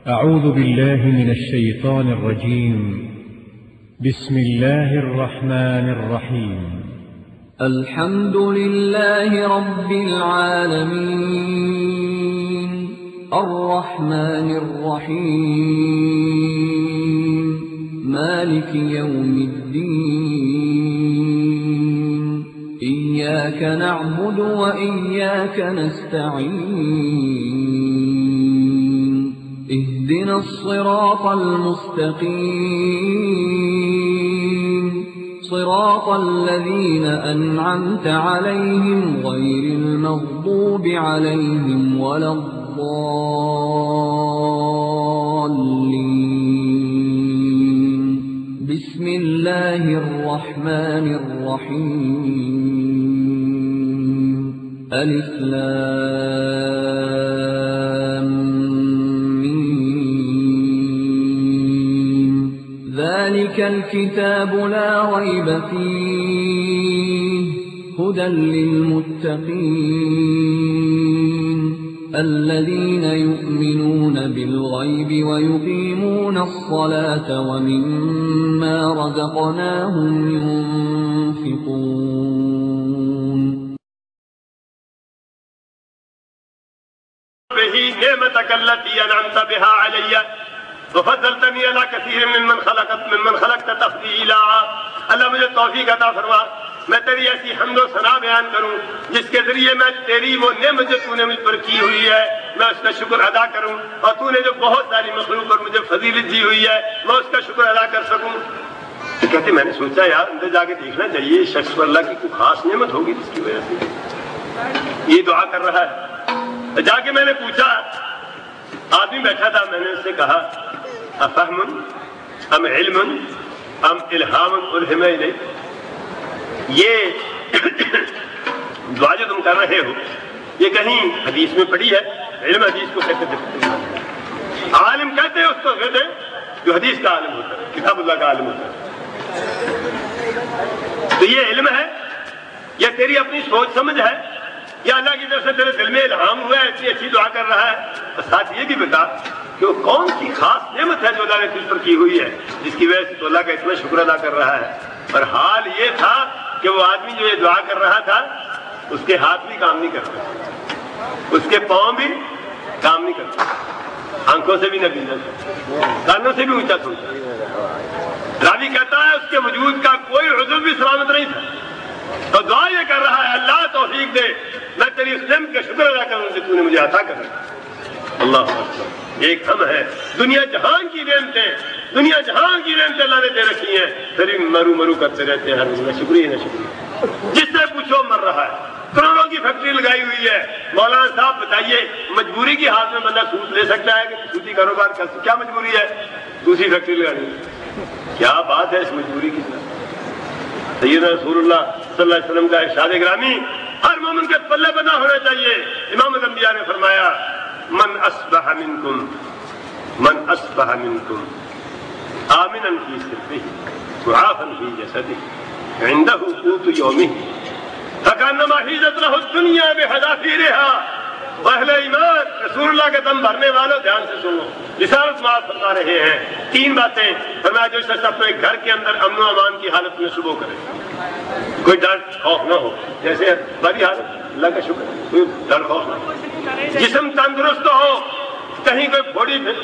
أعوذ بالله من الشيطان الرجيم. بسم الله الرحمن الرحيم. الحمد لله رب العالمين الرحمن الرحيم مالك يوم الدين إياك نعبد وإياك نستعين اهدنا الصراط المستقيم صراط الذين أنعمت عليهم غير المغضوب عليهم ولا الضالين. بسم الله الرحمن الرحيم. ألف لام ذلك الكتاب لا ريب فيه هدى للمتقين الذين يؤمنون بالغيب ويقيمون الصلاة ومما رزقناهم ينفقون. به نعمتك التي أنعمت بها علي وفضلتنی علی کثیر ممن خلقت تفضیلا. اللہ مجھے توفیق عطا فرما میں تیری ایسی حمد و ثنا بیان کروں جس کے ذریعے میں تیری وہ نعمت جو تو نے مجھ پر کی ہوئی ہے میں اس کا شکر ادا کروں، اور تو نے جو بہت ساری مخلوق پر مجھے فضیلت دی ہوئی ہے میں اس کا شکر ادا کر سکوں. کہتے میں نے سوچا یار اندر جا کے دیکھنا چاہیے شخص پر اللہ کی کوئی خاص نعمت ہوگی جس کی وجہ سے یہ دعا کر رہا ہے. جا کے میں نے پوچھا، آدمی بیٹھا تھا، میں نے اس سے کہا افہم ام علم ام الہام الہم الیک، یہ دعا جو تم کر رہے ہو یہ کہیں حدیث میں پڑھی ہے؟ علم حدیث کو کہتے ہیں، عالم کہتے ہیں اس کو کہتے ہیں جو حدیث کا عالم ہوتا ہے، کتاب اللہ کا عالم ہوتا ہے. تو یہ علم ہے یا تیری اپنی سوچ سمجھ ہے یا اللہ کی طرف سے تیرے دل میں الہام ہوا ہے اتنی اچھی دعا کر رہا ہے؟ اور ساتھ یہ بھی بتا کہ وہ کون سی خاص نعمت ہے جو اللہ نے تجھ پر کی ہوئی ہے جس کی وجہ سے تو اللہ کا اتنا شکر ادا کر رہا ہے. اور حال یہ تھا کہ وہ آدمی جو یہ دعا کر رہا تھا اس کے ہاتھ بھی کام نہیں کرتے، اس کے پاؤں بھی کام نہیں کرتے، آنکھوں سے بھی نہ بیننا، کانوں سے بھی اونچا سنتا. راوی کہتا ہے اس کے وجود کا کوئی عضو بھی سلامت نہیں تھا، اور دعا یہ کر رہا ہے اللہ توفیق دے میں تیری اس نعمت کا شکر ادا کروں کہ تو نے مجھے عطا کر دیا. اللہ اکبر. ایک ہم ہے دنیا جہان کی نعمتیں، دنیا جہان کی نعمتیں اللہ نے دے رکھی ہیں، پھر مرو مرو کرتے رہتے ہیں ہر نہ شکریہ نہ شکریہ. جس سے پوچھو مر رہا ہے، کروڑوں کی فیکٹری لگائی ہوئی ہے. مولانا صاحب بتائیے مجبوری کی حالت میں بندہ سود لے سکتا ہے کہ سودی کاروبار کر سکتا؟ کیا مجبوری ہے دوسری فیکٹری لگانی؟ کیا بات ہے اس مجبوری کی؟ سیدنا رسول اللہ صلی اللہ علیہ وسلم کا ارشاد گرامی ہر مومن کے پلے بنا ہونا چاہیے. امام الانبیاء نے فرمایا من اصبح منکم آمنا فی سربه معافا فی جسده عنده قوت یومه فکانما حیزت له الدنیا بحذافیرها. اہل ایمان رسول اللہ کے دم بھرنے والوں دھیان سے سنو، رسالت معاف فرما رہے ہیں. تین باتیں فرمایا جو شخص اپنے گھر کے اندر امن و امان کی حالت میں صبح کرے، کوئی ڈر خوف نہ ہو، جیسے بڑی حالت اللہ کا شکر کوئی ڈر خوف نہ ہو، جسم تندرست ہو، کہیں کوئی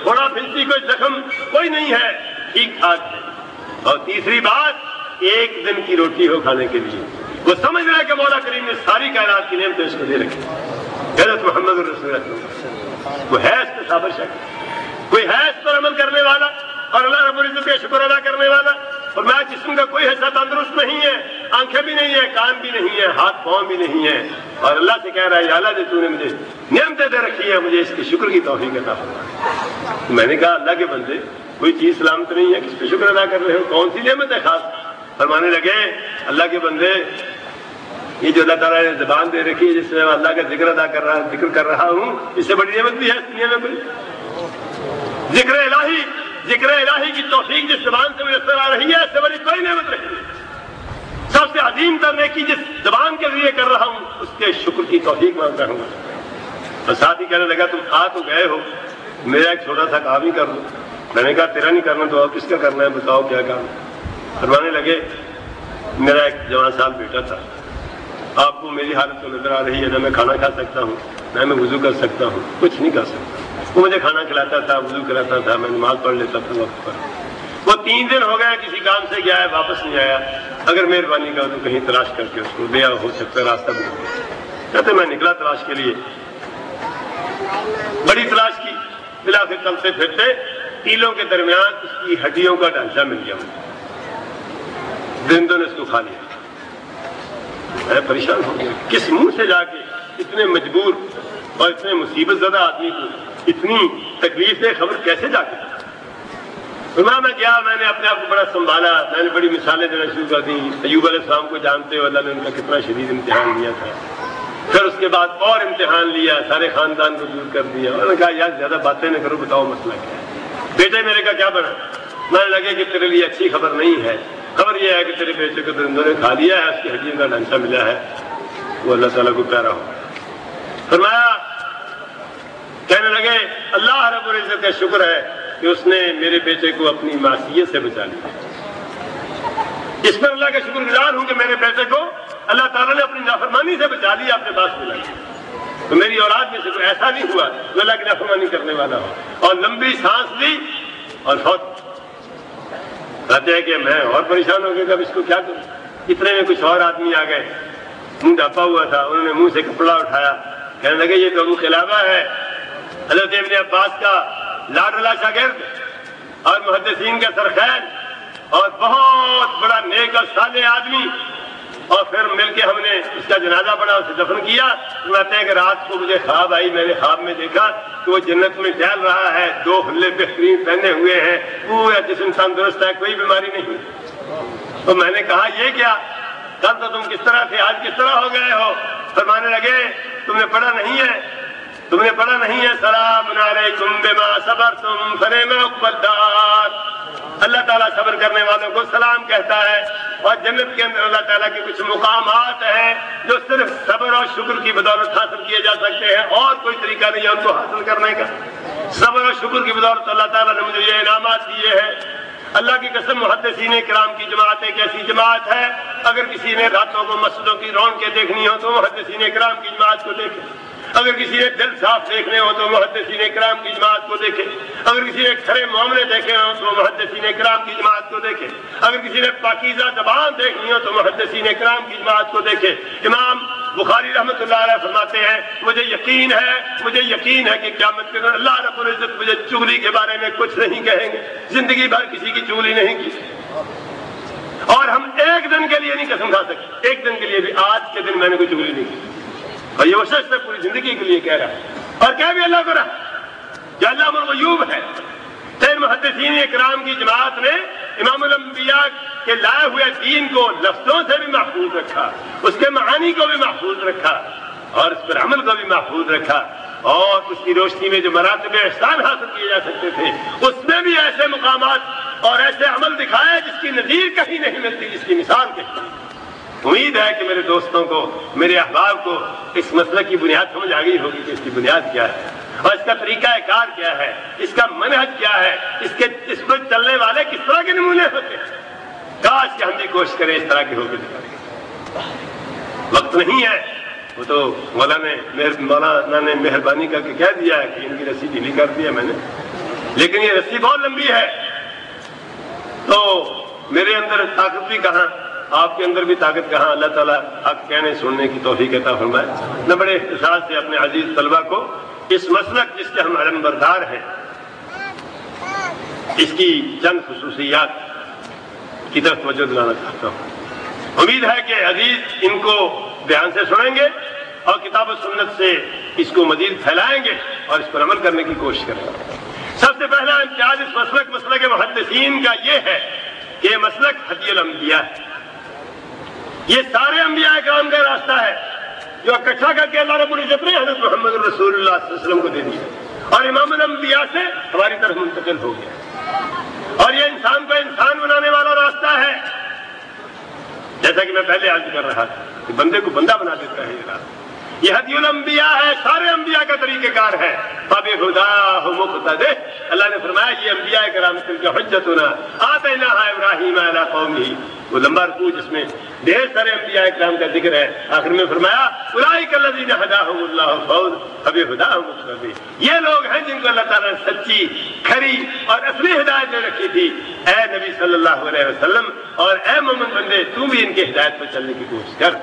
پھوڑا پھنسی کوئی زخم کوئی نہیں ہے، ٹھیک ٹھاک ہے. اور تیسری بات ایک دن کی روٹی ہو کھانے کے لیے. وہ سمجھ رہا ہے کہ مولا کریم نے ساری کائنات کی نعمتیں اس کو دے رکھی. حضرت محمد رسول اللہ کوئی ہے اس پہ صابر شک، کوئی ہے اس پر عمل کرنے والا اور اللہ رب العزت کا شکر ادا کرنے والا. اور میں جسم کا کوئی حصہ تندرست نہیں ہے، آنکھیں بھی نہیں ہیں، کان بھی نہیں ہے، ہاتھ پاؤں بھی نہیں ہے، اور اللہ سے کہہ رہا ہے یا اللہ جو تو نے مجھے نعمتیں دے رکھی ہیں مجھے اس کے شکر کی توفیق عطا فرما. میں نے کہا اللہ کے بندے کوئی چیز سلامت نہیں ہے، کس پہ شکر ادا کر رہے ہو؟ کون سی نعمت ہے خاص؟ فرمانے لگے اللہ کے بندے یہ جو اللہ تعالیٰ نے زبان دے رکھی ہے جس میں اللہ کا ذکر ادا کر رہا ہوں، اس سے بڑی نعمت بھی ہے اس دنیا میں کوئی؟ ذکر الہی کی توفیق جس زبان سے میسر آ رہی ہے اس سے بڑی کوئی نعمت نہیں. سب سے عظیم تر نیکی جس زبان کے ذریعے کر رہا ہوں اس کے شکر کی توفیق مانگ رہا ہوں. اور ساتھ ہی کہنے لگا تم آ تو گئے ہو میرا ایک چھوٹا سا کام ہی کر لوں. میں نے کہا تیرا نہیں کرنا تو اور کس کا کرنا ہے، بتاؤ کیا کام. فرمانے لگے میرا ایک جوان سال بیٹا تھا، آپ کو میری حالت تو نظر آ رہی ہے، نہ میں کھانا کھا سکتا ہوں نہ میں وضو کر سکتا ہوں، کچھ نہیں کر سکتا. وہ مجھے کھانا کھلاتا تھا، وضو کراتا تھا، میں نماز پڑھ لیتا تھا وقت پر. وہ 3 دن ہو گئے کسی کام سے گیا ہے، واپس نہیں آیا. اگر مہربانی کرو تو کہیں تلاش کر کے اس کو دیا، ہو سکتا ہے راستہ بھی ہو. کہتے میں نکلا تلاش کے لیے، بڑی تلاش کی، بلاخر چلتے پھرتے تیلوں کے درمیان اس کی ہڈیوں کا ڈھانچہ مل گیا. درندوں نے اس کو کھا لیا. میں پریشان ہو گیا، کس منہ سے جا کے اتنے مجبور اور اتنے مصیبت زدہ آدمی کو اتنی تکلیف دے خبر کیسے جا کے. میں گیا، میں نے اپنے آپ کو بڑا سنبھالا، میں نے بڑی مثالیں دینا شروع کر دی. ایوب علیہ السلام کو جانتے ہو، اللہ نے ان کا کتنا شدید امتحان لیا تھا. پھر اس کے بعد اور امتحان لیا، سارے خاندان کو دور کر دیا. انہوں نے کہا یار زیادہ باتیں نہ کرو، بتاؤ مسئلہ کیا ہے. بیٹے میرے کا کیا بنا؟ میں لگے کہ تیرے لیے اچھی خبر نہیں ہے. خبر یہ ہے کہ تیرے بیٹے کو درندوں نے کھا لیا ہے، اس کی ہڈیوں کا ڈھانچہ ملا ہے، وہ اللہ تعالیٰ کو پیارا ہو. فرمایا، کہنے لگے اللہ رب العزت کا شکر ہے کہ اس نے میرے بیٹے کو اپنی معصیت سے بچا لیا. اس پر اللہ کا شکر گزار ہوں کہ میرے بیٹے کو اللہ تعالیٰ نے اپنی نافرمانی سے بچا لیا، اپنے پاس ملا. تو میری اولاد میں سے کوئی ایسا نہیں ہوا جو اللہ کی نافرمانی کرنے والا ہو. اور لمبی سانس لی اور فوت. کہتے ہیں کہ میں اور پریشان ہو گیا کہ اب اس کو کیا کروں. اتنے میں کچھ اور آدمی آ گئے، منہ ڈھپا ہوا تھا، انہوں نے منہ سے کپڑا اٹھایا، کہنے لگے یہ تو ابو قلابہ ہے، حضرت ابن عباس کا لاڈلا شاگرد اور محدثین کا سرخیر اور بہت بڑا نیک اور صالح آدمی. اور پھر مل کے ہم نے اس کا جنازہ پڑھا، اسے دفن کیا. کہتے ہیں کہ رات کو مجھے خواب آئی، میں نے خواب میں دیکھا کہ وہ جنت میں ٹہل رہا ہے، 2 حلے بہترین پہنے ہوئے ہیں، پورا جسم تندرست ہے، کوئی بیماری نہیں. تو میں نے کہا یہ کیا، کل تو تم کس طرح تھے، آج کس طرح ہو گئے ہو. فرمانے لگے تم نے پڑھا نہیں ہے سلام علیکم بما صبرتم فنعم عقبی الدار. اللہ تعالیٰ صبر کرنے والوں کو سلام کہتا ہے. اور جنت کے اندر اللہ تعالیٰ کے کچھ مقامات ہیں جو صرف صبر اور شکر کی بدولت حاصل کیے جا سکتے ہیں، اور کوئی طریقہ نہیں ہے ان کو حاصل کرنے کا. صبر اور شکر کی بدولت اللہ تعالیٰ نے مجھے یہ انعامات دیے ہیں. اللہ کی قسم محدثین کرام کی جماعت ایک ایسی جماعت ہے، اگر کسی نے راتوں کو مسجدوں کی رونقیں دیکھنی ہو تو محدثین کرام کی جماعت کو دیکھے. اگر کسی نے دل صاف دیکھنے ہو تو محدثین کرام کی جماعت کو دیکھے. اگر کسی نے کھرے معاملے دیکھنے ہو تو محدثین کرام کی جماعت کو دیکھے. اگر کسی نے پاکیزہ زبان دیکھنی ہو تو محدثین کرام کی جماعت کو دیکھے. امام بخاری رحمۃ اللہ علیہ فرماتے ہیں مجھے یقین ہے کہ قیامت کے دن اللہ رب العزت مجھے چغلی کے بارے میں کچھ نہیں کہیں گے. زندگی بھر کسی کی چغلی نہیں کی، اور ہم ایک دن کے لیے نہیں قسم کھا سکتے، ایک دن کے لیے بھی آج کے دن میں نے کوئی چغلی نہیں کی. اور یہ وہ شخص ہے پوری زندگی کے لیے کہہ رہا ہے، اور کہہ بھی اللہ کو رہا جو علام الغیوب ہے. تین محدثین اکرام کی جماعت نے امام الانبیاء کے لائے ہوئے دین کو لفظوں سے بھی محفوظ رکھا، اس کے معانی کو بھی محفوظ رکھا، اور اس پر عمل کو بھی محفوظ رکھا. اور اس کی روشنی میں جو مراتب احسان حاصل کیے جا سکتے تھے اس میں بھی ایسے مقامات اور ایسے عمل دکھائے جس کی نظیر کہیں نہیں ملتی، جس کی مثال کہیں. امید ہے کہ میرے دوستوں کو، میرے احباب کو اس مسئلے کی بنیاد سمجھ آ گئی ہوگی کہ اس کی بنیاد کیا ہے اور اس کا طریقہ کار کیا ہے، اس کا منہج کیا ہے، اس پر چلنے والے کس طرح کے نمونے ہوتے ہیں. کاش کہ ہم بھی کوشش کریں اس طرح کے ہو کے دکھائیں. وقت نہیں ہے، وہ تو مولانا نے مہربانی کر کے کہہ دیا ہے کہ ان کی رسی ڈھیلی کر دی ہے میں نے، لیکن یہ رسی بہت لمبی ہے. تو میرے اندر طاقت بھی کہاں، آپ کے اندر بھی طاقت کہاں. اللہ تعالیٰ حق کہنے سننے کی توفیق عطا فرمائے. میں بڑے اختصار سے اپنے عزیز طلبہ کو اس مسلک جس کے ہم علم بردار ہیں اس کی چند خصوصیات کی طرف توجہ دلانا چاہتا ہوں. امید ہے کہ عزیز ان کو دھیان سے سنیں گے اور کتاب و سنت سے اس کو مزید پھیلائیں گے اور اس پر عمل کرنے کی کوشش کریں گے. سب سے پہلا امتیاز اس مسلک محدثین کا یہ ہے کہ یہ مسلک ہدی الانبیاء ہے. یہ سارے انبیاء کرام کا راستہ ہے جو اکٹھا کر کے اللہ رب العزت نے حضرت محمد رسول اللہ صلی اللہ علیہ وسلم کو دے دیا، اور امام الانبیاء سے ہماری طرف منتقل ہو گیا. اور یہ انسان کو انسان بنانے والا راستہ ہے، جیسا کہ میں پہلے عرض کر رہا تھا کہ بندے کو بندہ بنا دیتا ہے یہ راستہ. یہ ہدی الانبیاء ہے، سارے انبیاء کا طریقہ کار ہے. فبہداہ مقتدہ، اللہ نے فرمایا یہ انبیاء کرام تلک حجتنا آتیناہا ابراہیم علی قومہ. وہ لمبا رکوع جس میں ڈھیر سارے انبیاء کرام کا ذکر ہے، آخر میں فرمایا اولئک الذین ھداھم اللہ فبہداہ مقتدہ. یہ لوگ ہیں جن کو اللہ تعالیٰ نے سچی، کھری اور اصلی ہدایت دے رکھی تھی. اے نبی صلی اللہ علیہ وسلم اور اے مومن بندے، تم بھی ان کے ہدایت پر چلنے کی کوشش کر.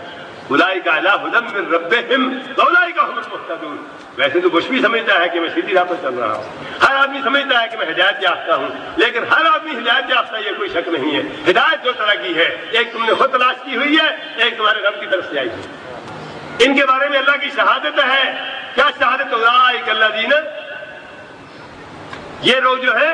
اولئک علی ھدی من ربہم واولئک ھم المہتدون. ویسے تو کچھ بھی سمجھتا ہے کہ میں سیدھی راہ پر چل رہا ہوں، ہر آدمی سمجھتا ہے کہ میں ہدایت یافتہ ہوں، لیکن ہر آدمی ہدایت یافتہ یہ کوئی شک نہیں ہے. ہدایت دو طرح کی ہے، ایک تم نے خود تلاش کی ہوئی ہے، ایک تمہارے رب کی طرف سے آئی ہے. ان کے بارے میں اللہ کی شہادت ہے. کیا شہادت؟ اولئک الذین، یہ لوگ جو ہے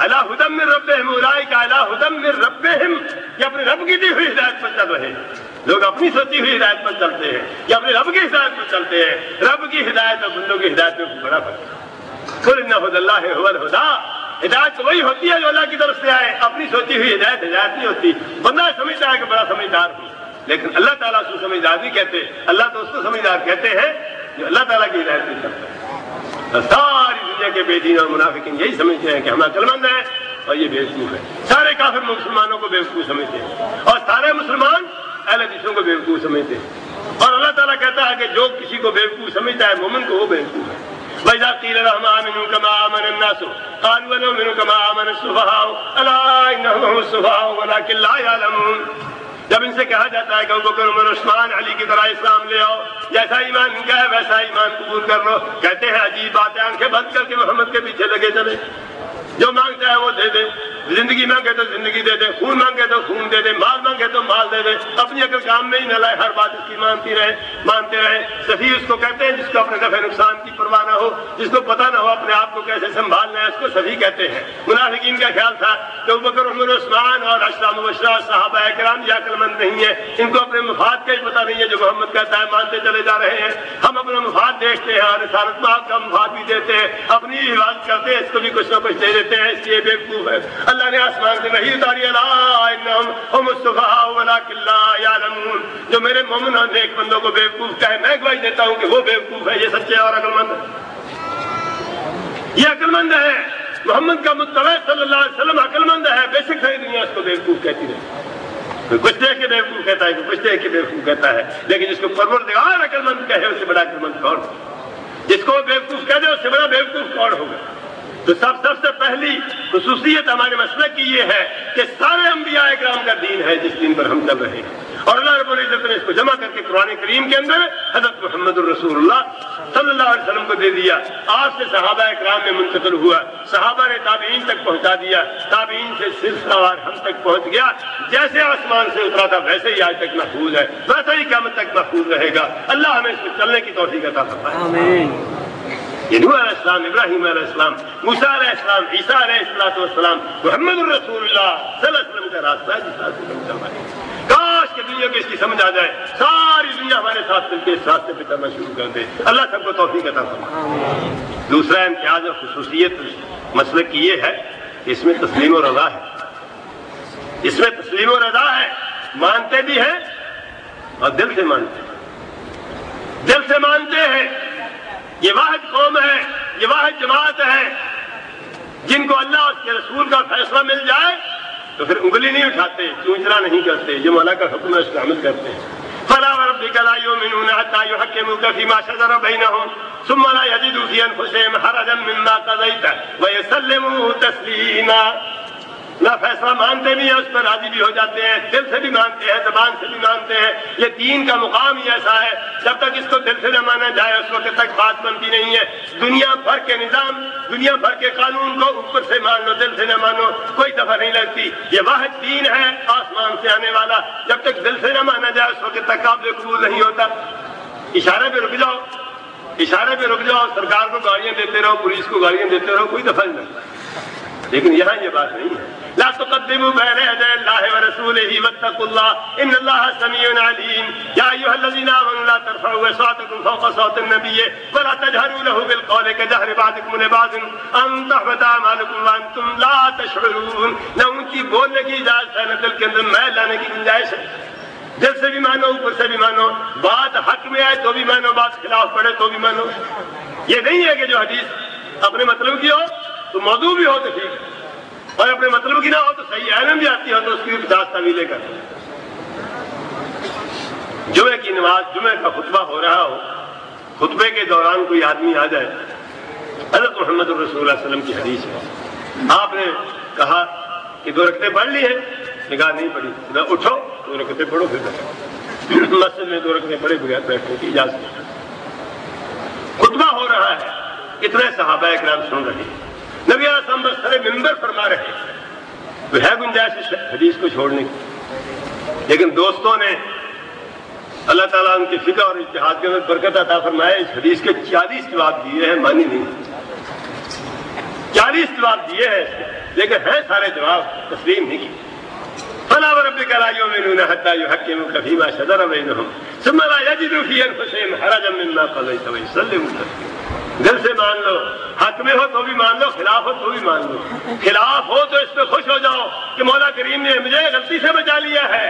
علی ھدی من ربہم، اولئک علی ھدی من ربہم، یہ اپنے رب کی دی ہوئی ہدایت پر چل رہے ہیں. لوگ اپنی سوچی ہوئی ہدایت پر چلتے ہیں یا اپنے رب کی ہدایت پر چلتے ہیں. رب کی ہدایت اور بندوں کی ہدایت میں بڑا فرق ہے. قل ان ھدی اللہ ھو الھدی، ہدایت تو وہی ہوتی ہے جو اللہ کی طرف سے آئے. اپنی سوچی ہوئی ہدایت ہدایت نہیں ہوتی. بندہ سمجھتا ہے کہ بڑا سمجھدار ہوں، لیکن اللہ تعالیٰ اس کو سمجھدار نہیں کہتے. اللہ تو اس کو سمجھدار کہتے ہیں جو اللہ تعالیٰ کی ہدایت نہیں کرتا ہے. ساری دنیا کے بے دین اور منافقین یہی سمجھتے ہیں کہ ہم عقل مند ہیں اور یہ بیوقوف ہے. سارے کافر مسلمانوں کو بیوقوف سمجھتے ہیں اور سارے مسلمان اہل حدیثوں کو بیوقوف سمجھتے ہیں. اور اللہ تعالیٰ کہتا ہے کہ جو کسی کو بیوقوف سمجھتا ہے مومن کو وہ بیوقوف ہے. وَإِذَا قِيلَ لَهُمْ آمِنُوا كَمَا آمَنَ النَّاسُ قَالُوا وَنُؤْمِنُ كَمَا آمَنَ السُّفَهَاءُ أَلَا إِنَّهُمْ هُمُ السُّفَهَاءُ وَلَٰكِن لَّا يَعْلَمُونَ. جب ان سے کہا جاتا ہے کہ ابوبکر عمر عثمان علی کی طرح اسلام لے آؤ، جیسا ایمان ان کا ہے ویسا ایمان قبول کر لو، کہتے ہیں عجیب بات ہے، آنکھیں بند کر کے محمد کے پیچھے لگے چلے. جو مانگتا ہے وہ دے دے، زندگی مانگے تو زندگی دے دے، خون مانگے تو خون دے دے، مال مانگے تو مال دے دے. اپنی عقل کام میں ہی نہ لائے، ہر بات اس کی مانتے رہے. سفیہ اس کو کہتے ہیں جس کو اپنے نفع نقصان کی پرواہ نہ ہو، جس کو پتہ نہ ہو اپنے آپ کو کیسے سنبھالنا ہے، اس کو سفیہ کہتے ہیں. منافقین کا خیال تھا کہ ابوبکر عمر عثمان اور اشرا مبشرہ صحابہ کرام یہ عقل مند نہیں ہے، ان کو اپنے مفاد کا ہی پتہ نہیں ہے. جو محمد کہتا ہے مانتے چلے جا رہے ہیں. ہم اپنا مفاد دیکھتے ہیں اور رسالت میں آپ کا مفاد بھی دیتے ہیں، اپنی حفاظت کرتے ہیں، اس کو بھی کچھ نہ کچھ دے دیتے ہیں، اس لیے بیوقوف ہے. اللہ نے آسمان سے وحی اتاری، الا انہم ھم السفہاء ولکن لا یعلمون. جو میرے مومن اور نیک بندوں کو بیوقوف کہے، میں گواہی دیتا ہوں کہ وہ بیوقوف ہے. یہ سچے اور عقل مند ہے، یہ عقل مند ہے. محمد کا متبع صلی اللہ علیہ وسلم عقل مند ہے. بے شک ساری دنیا اس کو بیوقوف کہتی رہے، کوئی کچھ دیکھ کے بیوقوف کہتا ہے، کوئی کچھ دیکھ کے بیوقوف کہتا ہے، لیکن جس کو پروردگار عقل مند کہے اس سے بڑا عقل مند کون؟ جس کو بیوقوف کہہ دے اس سے بڑا بیوقوف کون ہوگا؟ تو سب سے پہلی خصوصیت ہمارے مسلک کی یہ ہے کہ سارے انبیاء کرام کا دین ہے جس دین پر ہم چل رہے ہیں. اور اللہ رب العزت نے اس کو جمع کر کے قرآن کریم کے اندر حضرت محمد الرسول اللہ صلی اللہ علیہ وسلم کو دے دیا. آپ سے صحابہ کرام میں منتقل ہوا، صحابہ نے تابعین تک پہنچا دیا، تابعین سے سلسلہ وار ہم تک پہنچ گیا. جیسے آسمان سے اترا تھا ویسے ہی آج تک محفوظ ہے، ویسے ہی قیامت تک محفوظ رہے گا. اللہ ہمیں اس میں چلنے کی توفیق عطا فرمائے. آمین. یہ نوح علیہ السلام، ابراہیم علیہ السلام، موسیٰ علیہ السلام، عیسیٰ علیہ السلام، محمد الرسول اللہ صلی اللہ علیہ وسلم کا راستہ ہے جس راستے پر چل رہے ہیں. کاش کہ دنیا کو اس کی سمجھ آ جائے، ساری دنیا ہمارے ساتھ مل کے اس راستے پہ چلنا شروع کر دے. اللہ سب کو توفیق عطا فرمائے. دوسرا امتیاز اور خصوصیت مسلک کی یہ ہے کہ اس میں تسلیم و رضا ہے. اس میں تسلیم و رضا ہے، مانتے بھی ہیں اور دل سے مانتے ہیں، دل سے مانتے ہیں. یہ واحد قوم ہے، یہ واحد جماعت ہے جن کو اللہ اور اس کے رسول کا فیصلہ مل جائے تو پھر انگلی نہیں اٹھاتے، چونچرا نہیں کرتے، جو مولا کا حکم ہے اس کا عمل کرتے ہیں. فَلَا وَرَبِّكَ لَا يُؤْمِنُونَ حَتَّىٰ يُحَكِّمُوكَ فِي مَا شَجَرَ بَيْنَهُمْ ثُمَّ لَا يَجِدُوا فِي أَنفُسِهِمْ حَرَجًا مِّمَّا قَضَيْتَ وَيُسَلِّمُوا تَسْلِيمًا. نہ فیصلہ مانتے بھی ہیں، اس پر راضی بھی ہو جاتے ہیں، دل سے بھی مانتے ہیں، زبان سے بھی مانتے ہیں. یہ دین کا مقام ہی ایسا ہے، جب تک اس کو دل سے نہ مانا جائے اس وقت تک بات بنتی نہیں ہے. دنیا بھر کے نظام، دنیا بھر کے قانون کو اوپر سے مان لو، دل سے نہ مانو، کوئی دفعہ نہیں لگتی. یہ واحد دین ہے آسمان سے آنے والا، جب تک دل سے نہ مانا جائے اس وقت تک قابل قبول نہیں ہوتا. اشارے پہ رک جاؤ، اشارے پہ رک جاؤ، سرکار کو گاڑیاں دیتے رہو، پولیس کو گاڑیاں دیتے رہو، کوئی دفعہ نہیں لگتا. لیکن یہاں یہ بات نہیں ہے. لا تقدموا بين يدي الله ورسوله واتقوا الله ان الله سميع عليم. يا ايها الذين امنوا لا ترفعوا اصواتكم فوق صوت النبي ولا تجهروا له بالقول كجهر بعضكم لبعض ان تحبط اعمالكم وانتم لا تشعرون. نہ ان کی بولنے کی اجازت ہے، نہ دل کے اندر میل لانے کی گنجائش ہے. دل سے بھی مانو، اوپر سے بھی مانو، بات حق میں آئے تو بھی مانو، بات خلاف پڑے تو بھی مانو۔ یہ نہیں ہے کہ جو حدیث اپنے مطلب کی ہو تو موضوع بھی ہو تو ٹھیک، اور اپنے مطلب کی نہ ہو تو صحیح علم بھی آتی ہو تو اس کی بھی 50 تعویلیں کرتے ہیں۔ جمعے کی نماز، جمعے کا خطبہ ہو رہا ہو، خطبے کے دوران کوئی آدمی آ جائے، حضرت محمد رسول اللہ علیہ وسلم کی حدیث ہے، آپ نے کہا کہ 2 رکعتیں پڑھ لی ہیں، نگاہ نہیں پڑھی، اٹھو 2 رکعتیں پڑھو پھر بیٹھو۔ مسجد میں 2 رکعتیں پڑھے بغیر بیٹھنے کی اجازت ہے۔ خطبہ ہو رہا ہے، اتنے صحابہ اکرام سن رہے ہیں، نبی علیہ السلام بسر منبر فرما رہے ہیں، تو ہے گنجائش اس حدیث کو چھوڑنے کی، لیکن دوستوں نے اللہ تعالیٰ ان کی فقہ اور اجتہاد کے اندر برکت عطا فرمائے، اس حدیث کے 40 جواب دیے ہیں، مانی نہیں، 40 جواب دیے ہیں، لیکن ہیں سارے جواب تسلیم نہیں کی۔ فَلَا وَرَبِّكَ لَا يُؤْمِنُونَ حَتَّى يُحَكِّمُوكَ فِيمَا شَجَرَ بَيْنَهُمْ ثُمَّ لَا يَجِدُوا فِي أَنفُسِهِمْ حَرَجًا مِّمَّا قَضَيْتَ وَيُسَلِّمُوا تَسْلِيمًا۔ دل سے مان لو، حق میں ہو تو بھی مان لو، خلاف ہو تو بھی مان لو۔ خلاف ہو تو اس پہ خوش ہو جاؤ کہ مولا کریم نے مجھے غلطی سے بچا لیا ہے۔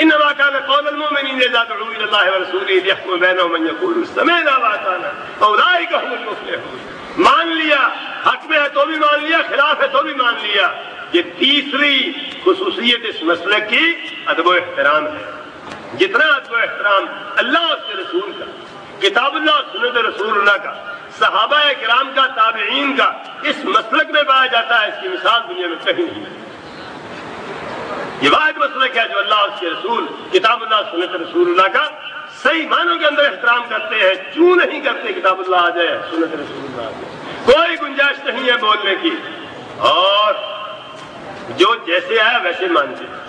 انما كان قول المؤمنين اذا دعوا الى الله ورسوله ليحكم بينهم ان يقولوا سمعنا واطعنا اولئك هم المفلحون۔ مان لیا، حق میں ہے تو بھی مان لیا، خلاف ہے تو بھی مان لیا۔ یہ تیسری خصوصیت اس مسلک کی ادب و احترام ہے۔ جتنا ادب و احترام اللہ اور اس کے رسول کا، کتاب اللہ اور سنت رسول اللہ کا، صحابہ کرام کا، تابعین کا اس مسلک میں پایا جاتا ہے، اس کی مثال دنیا میں کہیں نہیں ہے۔ یہ واحد مسلک ہے جو اللہ اور اس کے رسول، کتاب اللہ سنت رسول اللہ کا صحیح معنوں کے اندر احترام کرتے ہیں، چوں نہیں کرتے کتاب اللہ آ جائے، سنت رسول اللہ آ جائے، کوئی گنجائش نہیں ہے بولنے کی، اور جو جیسے آیا ویسے مانتے ہیں۔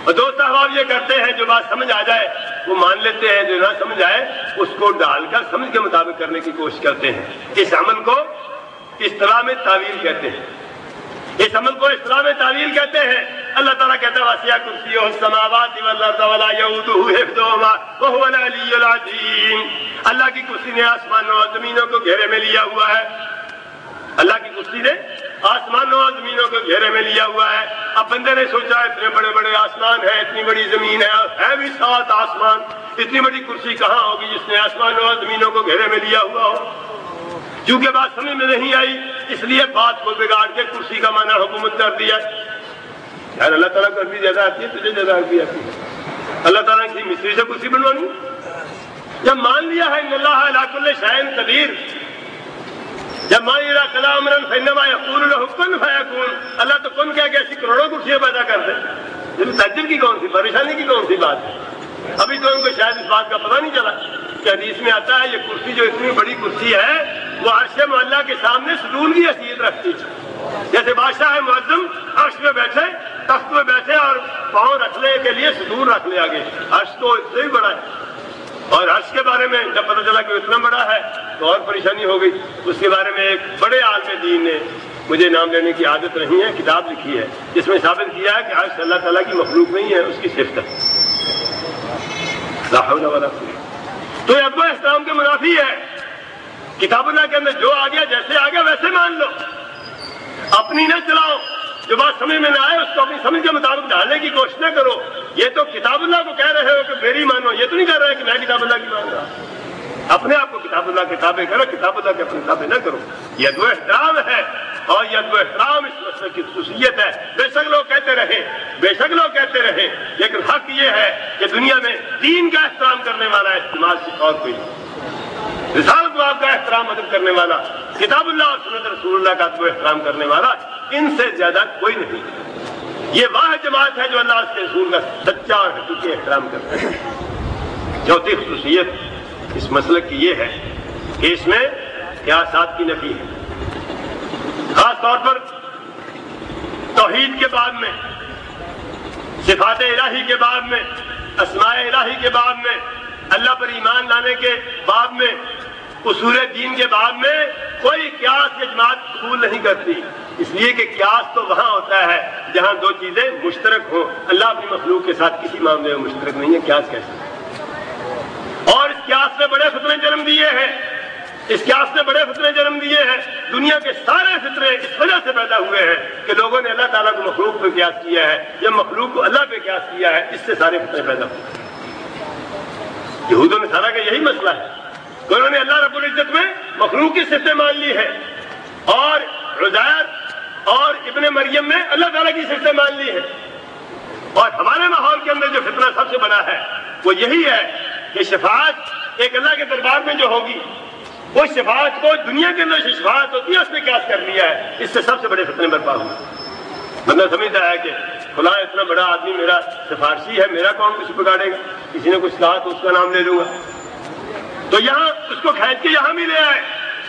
اور دوست احباب یہ کرتے ہیں، جو بات سمجھ آ جائے وہ مان لیتے ہیں، جو نہ سمجھ آئے اس کو ڈال کر سمجھ کے مطابق کرنے کی کوشش کرتے ہیں۔ اس عمل کو اصطلاح میں تعویل کہتے ہیں، اس عمل کو اصطلاح میں تعویل کہتے ہیں۔ اللہ تعالیٰ کہتا ہے وَسِعَ كُرْسِيُّهُ السَّمَاوَاتِ وَالْأَرْضَ وَلَا يَئُودُهُ حِفْظُهُمَا وَهُوَ الْعَلِيُّ الْعَظِيمُ۔ اللہ کی کرسی نے آسمانوں اور زمینوں کو گھیرے میں لیا ہوا ہے، اللہ کی کرسی نے آسمانوں اور زمینوں کو گھیرے میں لیا ہوا ہے۔ اب بندے نے سوچا اتنے بڑے بڑے آسمان ہیں، اتنی بڑی زمین ہے، ہے بھی 7 آسمان، اتنی بڑی کرسی کہاں ہوگی جس نے آسمانوں اور زمینوں کو گھیرے میں لیا ہوا ہو؟ چونکہ بات سمجھ میں نہیں آئی اس لیے بات کو بگاڑ کے کرسی کا معنی حکومت کر دیا۔ یار اللہ تعالیٰ کو عربی زیادہ آتی ہے، تجھے زیادہ عربی آتی ہے؟ اللہ تعالیٰ کی مصری سے کرسی بنوانی؟ جب مان لیا ہے ان اللہ علی کل شیء قدیر، جب مان لیا کلام امرا فانما یقول له کن فیکون، اللہ تو کن کہہ کے ایسی کروڑوں کرسیاں پیدا کر دے، یہ تعجب کی کون سی، پریشانی کی کون سی بات ہے؟ ابھی تو ان کو شاید اس بات کا پتہ نہیں چلا کہ حدیث میں آتا ہے یہ کرسی جو اتنی بڑی کرسی ہے وہ عرش معلیٰ کے سامنے ستون کی حیثیت رکھتی ہے۔ جیسے بادشاہ معظم عرش میں بیٹھے، تخت میں بیٹھے اور پاؤں رکھنے کے لیے ستون رکھ لے آگے، عرش تو اس سے بھی بڑا ہے۔ اور عرش کے بارے میں جب پتہ چلا کہ اتنا بڑا ہے تو اور پریشانی ہو گئی۔ اس کے بارے میں ایک بڑے عالم دین نے، مجھے نام لینے کی عادت نہیں ہے، کتاب لکھی ہے جس میں ثابت کیا ہے کہ عرش اللہ تعالیٰ کی مخلوق نہیں ہے، اس کی صفت ہے۔ لا حول ولا قوة۔ تو یہ ادب و احترام کے منافی ہے۔ کتاب اللہ کے اندر جو آ گیا، جیسے آ گیا ویسے مان لو، اپنی نہ چلاؤ، جو بات سمجھ میں نہ آئے اس کو اپنی سمجھ کے مطابق ڈالنے کی کوشش نہ کرو۔ یہ تو کتاب اللہ کو کہہ رہے ہو کہ میری مانو، یہ تو نہیں کہہ رہے کہ میں کتاب اللہ کی مان رہا، اپنے آپ کو کتاب اللہ کے تابع کرو، کتاب اللہ کے اپنے تابع نہ کرو۔ یہ ادب و احترام ہے، اور یہ ادب و احترام اس مسئلے کی خصوصیت ہے۔ بے شک لوگ کہتے رہے، بے شک لوگ کہتے رہے، لیکن حق یہ ہے کہ دنیا میں دین کا احترام کرنے والا استعمال سے اور کوئی نہیں، رسالت باب کا احترام ادب کرنے والا، کتاب اللہ اور سنت رسول اللہ کا ادب و احترام کرنے والا ان سے زیادہ کوئی نہیں۔ یہ واحد جماعت ہے جو اللہ اس کے رسول کا سچا اور حقیقی احترام کرتا ہے۔ چوتھی خصوصیت اس مسلک کی یہ ہے کہ اس میں قیاسات کی نفی ہے، خاص طور پر توحید کے باب میں، صفات الہی کے باب میں، اسماء الہی کے باب میں، اللہ پر ایمان لانے کے باب میں، اصول دین کے باب میں کوئی قیاس یا جماعت قبول نہیں کرتی، اس لیے کہ قیاس تو وہاں ہوتا ہے جہاں دو چیزیں مشترک ہوں۔ اللہ اپنی مخلوق کے ساتھ کسی معاملے میں مشترک نہیں ہے، قیاس کیسے؟ اور اس قیاس نے بڑے فتنے جنم دیے ہیں، اس قیاس نے بڑے فتنے جنم دیے ہیں۔ دنیا کے سارے فتنے اس وجہ سے پیدا ہوئے ہیں کہ لوگوں نے اللہ تعالیٰ کو مخلوق پہ قیاس کیا ہے یا مخلوق کو اللہ پہ قیاس کیا ہے، اس سے سارے فتنے پیدا ہوئے ہیں۔ یہود و نصارہ کا یہی مسئلہ ہے کہ انہوں نے اللہ رب العزت میں مخلوق کی صفتیں مان لی ہے، اور عزیر اور ابن مریم میں اللہ تعالیٰ کی صفتیں مان لی ہے. اور ہمارے ماحول کے اندر جو فتنہ سب سے بڑا ہے وہ یہی ہے کہ شفاعت ایک اللہ کے دربار میں جو ہوگی، وہ شفاعت کو دنیا کے اندر جو شفاعت ہوتی ہے اس نے قیاس کر لیا ہے. اس سے سب سے بڑے فتنے برپا ہوئے. بندہ سمجھتا ہے کہ فلاں اتنا بڑا آدمی میرا سفارشی ہے، میرا کون کچھ بگاڑے گا، کسی نے کچھ کہا تو اس کا نام لے لوں گا. تو یہاں اس کو کھینچ کے یہاں بھی لے آئے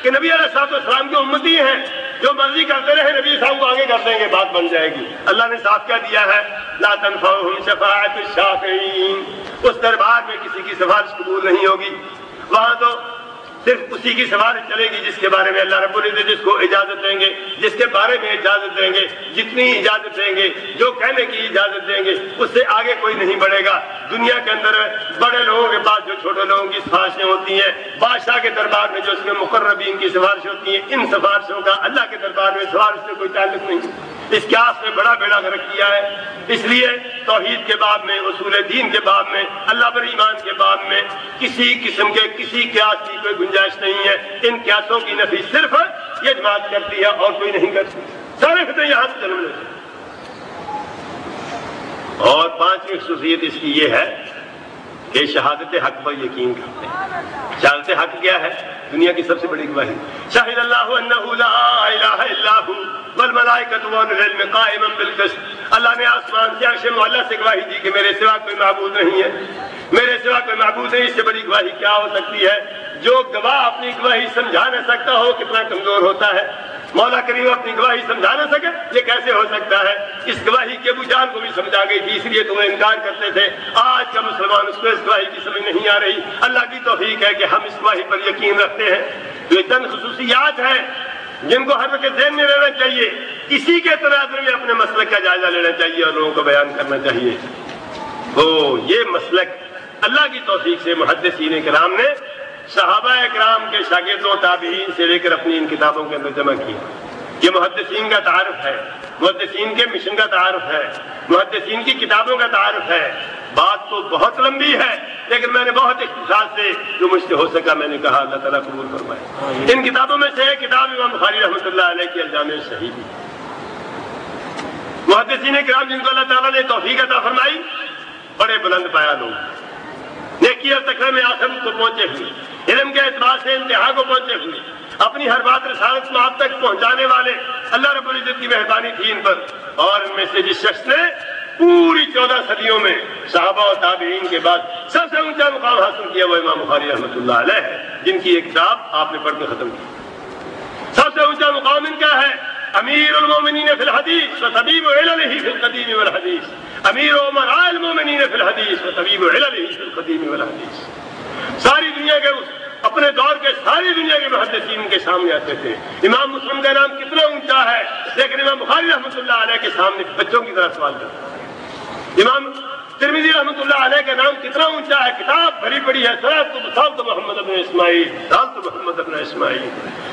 کہ نبی علیہ الصلوۃ والسلام کے امتی ہیں، جو مرضی کرتے رہے نبی صاحب کو آگے کر دیں گے، بات بن جائے گی. اللہ نے صاف کیا دیا ہے، لا تنفعهم شفاعۃ الشافعین، اس دربار میں کسی کی سفارش قبول نہیں ہوگی. وہاں تو صرف اسی کی سفارش چلے گی جس کے بارے میں اللہ رب العزت جس کو اجازت دیں گے، جس کے بارے میں اجازت دیں گے، جتنی اجازت دیں گے، جو کہنے کی اجازت دیں گے، اس سے آگے کوئی نہیں بڑھے گا. دنیا کے اندر بڑے لوگوں کے پاس جو چھوٹے لوگوں کی سفارشیں ہوتی ہیں، بادشاہ کے دربار میں جو اس میں مقربین کی سفارش ہوتی ہیں، ان سفارشوں کا اللہ کے دربار میں سفارش سے کوئی تعلق نہیں. اس قیاس میں بڑا بیڑا غرق کیا ہے. اس لیے توحید کے باب میں، اصول دین کے باب میں، اللہ پر ایمان کے باب میں کسی قسم کے کسی قیاس کی کوئی گنجائش نہیں ہے. ان قیاسوں کی نفی صرف یہ جماعت کرتی ہے اور کوئی نہیں کرتی. سارے فتنے یہاں سے جنم لیتے. اور پانچویں خصوصیت اس کی یہ ہے کہ شہادت حق پر یقین کرتے ہیں. شہادت حق کیا ہے؟ دنیا کی سب سے بڑی گواہی. شاہد اللہ انہ لا الہ الا ہو والملائکۃ واولو العلم قائما بالقسط. اللہ نے آسمان سے عرش معلی سے گواہی دی کہ میرے سوا کوئی معبود نہیں ہے، میرے سوا کوئی معبود نہیں. اس سے بڑی گواہی کیا ہو سکتی ہے؟ جو گواہ اپنی گواہی سمجھا نہ سکتا ہو کتنا کمزور ہوتا ہے. مولا کریم اپنی گواہی سمجھا نہ سکے یہ کیسے ہو سکتا ہے؟ اس گواہی کے ابو جان کو بھی سمجھا گئی تھی، اس لیے تمہیں انکار کرتے تھے. آج کا مسلمان اس کو اس گواہی کی سمجھ نہیں آ رہی. اللہ کی توفیق ہے کہ ہم اس گواہی پر یقین رکھتے ہیں. تو یہ چند خصوصیات ہیں جن کو ہر وقت ذہن میں رہنا چاہیے. اسی کے تناظر میں اپنے مسلک کا جائزہ لینا چاہیے اور لوگوں کو بیان کرنا چاہیے. تو یہ مسلک اللہ کی توفیق سے محدثین کرام نے صحابہ اکرام کے شاگردوں تابعین سے لے کر اپنی ان کتابوں کے اندر جمع کیا. یہ محدثین کا تعارف ہے، محدثین کے مشن کا تعارف ہے، محدثین کی کتابوں کا تعارف ہے. بات تو بہت لمبی ہے لیکن میں نے بہت اختصار سے جو مجھ سے ہو سکا میں نے کہا. اللہ تعالیٰ قبول فرمائے. ان کتابوں میں سے ایک کتاب امام بخاری رحمۃ اللہ علیہ کی الجامع الصحیح. محدثین کرام جن کو اللہ تعالیٰ نے توفیق عطا فرمائی، بڑے بلند پایا لوگ، نیکی اور تقوی میں آخر کو پہنچے ہوئے، علم کے اعتبار سے انتہا کو پہنچے ہوئے، اپنی ہر بات رسالت میں آپ تک پہنچانے والے. اللہ رب العزت کی مہربانی تھی ان پر. اور ان میں سے جس شخص نے پوری 14 صدیوں میں صحابہ و تابعین کے بعد سب سے اونچا مقام حاصل کیا وہ امام بخاری رحمۃ اللہ علیہ ہے، جن کی ایک کتاب آپ نے پڑھ کے ختم کی. سب سے اونچا مقام ان کا ہے امیر المومنین فی الحدیث و طبیب عللہ فی القدیم والحدیث. امیر امراء المومنین فی الحدیث و طبیب عللہ فی القدیم والحدیث. ساری دنیا کے اپنے دور کے ساری دنیا کے محدثین کے سامنے آتے تھے. امام مسلم کا نام کتنا اونچا ہے لیکن امام بخاری رحمۃ اللہ علیہ کے سامنے بچوں کی طرح سوال کرتے ہیں. امام ترمذی رحمۃ اللہ علیہ کا نام کتنا اونچا ہے، کتاب بھری پڑی ہے سالت محمد ابن اسماعیل، سالت محمد ابن اسماعیل.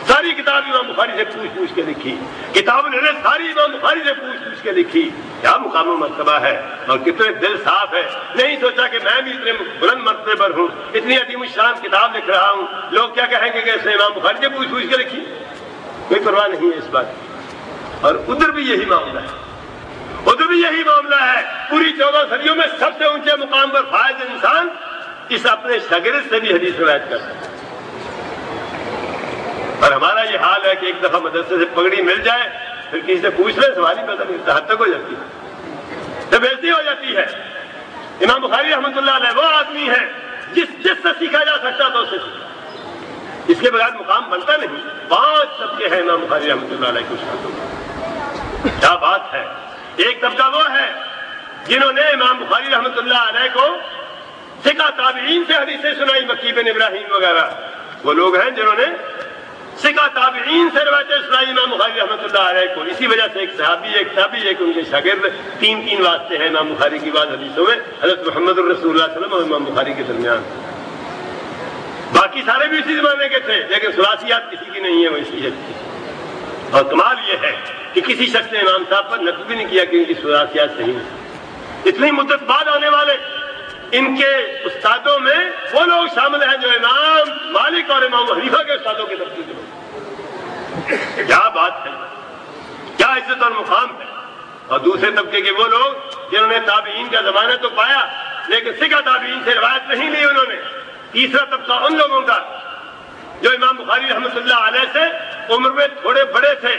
ساری کتاب امام بخاری سے پوچھ پوچھ کے لکھی. کتاب العلم ساری امام بخاری سے پوچھ پوچھ کے لکھی. کیا مقام و مرتبہ ہے اور کتنے دل صاف ہے. نہیں سوچا کہ میں بھی اتنے بلند مرتبے پر ہوں، اتنی عظیم الشان کتاب لکھ رہا ہوں، لوگ کیا کہیں گے کہ اس نے امام بخاری سے پوچھ پوچھ کے لکھی. کوئی پرواہ نہیں ہے اس بات کی. اور ادھر بھی یہی معاملہ ہے، ادھر بھی یہی معاملہ ہے. پوری 14 صدیوں میں سب سے اونچے مقام پر فائز انسان اس اپنے شاگرد سے بھی حدیث روایت کرتا ہے. اور ہمارا یہ حال ہے کہ ایک دفعہ مدرسے سے پگڑی مل جائے پھر کسی سے پوچھ لیں سواری پیدا نہیں ہوتا، حد تک ہو جاتی ہے، تو بےعزتی ہو جاتی ہے. امام بخاری رحمۃ اللہ علیہ وہ آدمی ہے جس سے سیکھا جا سکتا تو اس سے سیکھا. اس کے بغیر مقام بنتا نہیں. 5 طبقے ہیں امام بخاری رحمۃ اللہ علیہ کے. کیا بات ہے. ایک طبقہ وہ ہے جنہوں نے امام بخاری رحمۃ اللہ علیہ کو ثقہ تابعین سے حدیثیں سنائی، مکی بن ابراہیم وغیرہ. وہ لوگ ہیں جنہوں نے ثقہ تابعین سے روایتیں سنائی امام بخاری رحمۃ اللہ علیہ کو. اسی وجہ سے ایک صحابی، ایک تابعی، ایک ان کے شاگرد، 3 واسطے ہیں امام بخاری کی بعض حدیثوں میں حضرت محمد الرسول اللہ صلی اللہ علیہ وسلم اور امام بخاری کے درمیان. باقی سارے بھی اسی زمانے کے تھے لیکن ثلاثیات کسی کی نہیں ہے، وہ اسی حد کی. اور کمال یہ ہے کہ کسی شخص نے امام صاحب پر نقد بھی نہیں کیا کہ ان کی ثلاثیات صحیح ہیں. اتنی مدت بعد آنے والے ان کے استادوں میں وہ لوگ شامل ہیں جو امام مالک اور امام حنیفہ کے استادوں کے طبقے کے لوگ. کیا بات ہے، کیا عزت اور مقام ہے. اور دوسرے طبقے کے وہ لوگ جنہوں نے تابعین کا زمانہ تو پایا لیکن ثقہ تابعین سے روایت نہیں لی انہوں نے. تیسرا طبقہ ان لوگوں کا جو امام بخاری رحمۃ اللہ علیہ سے عمر میں تھوڑے بڑے تھے.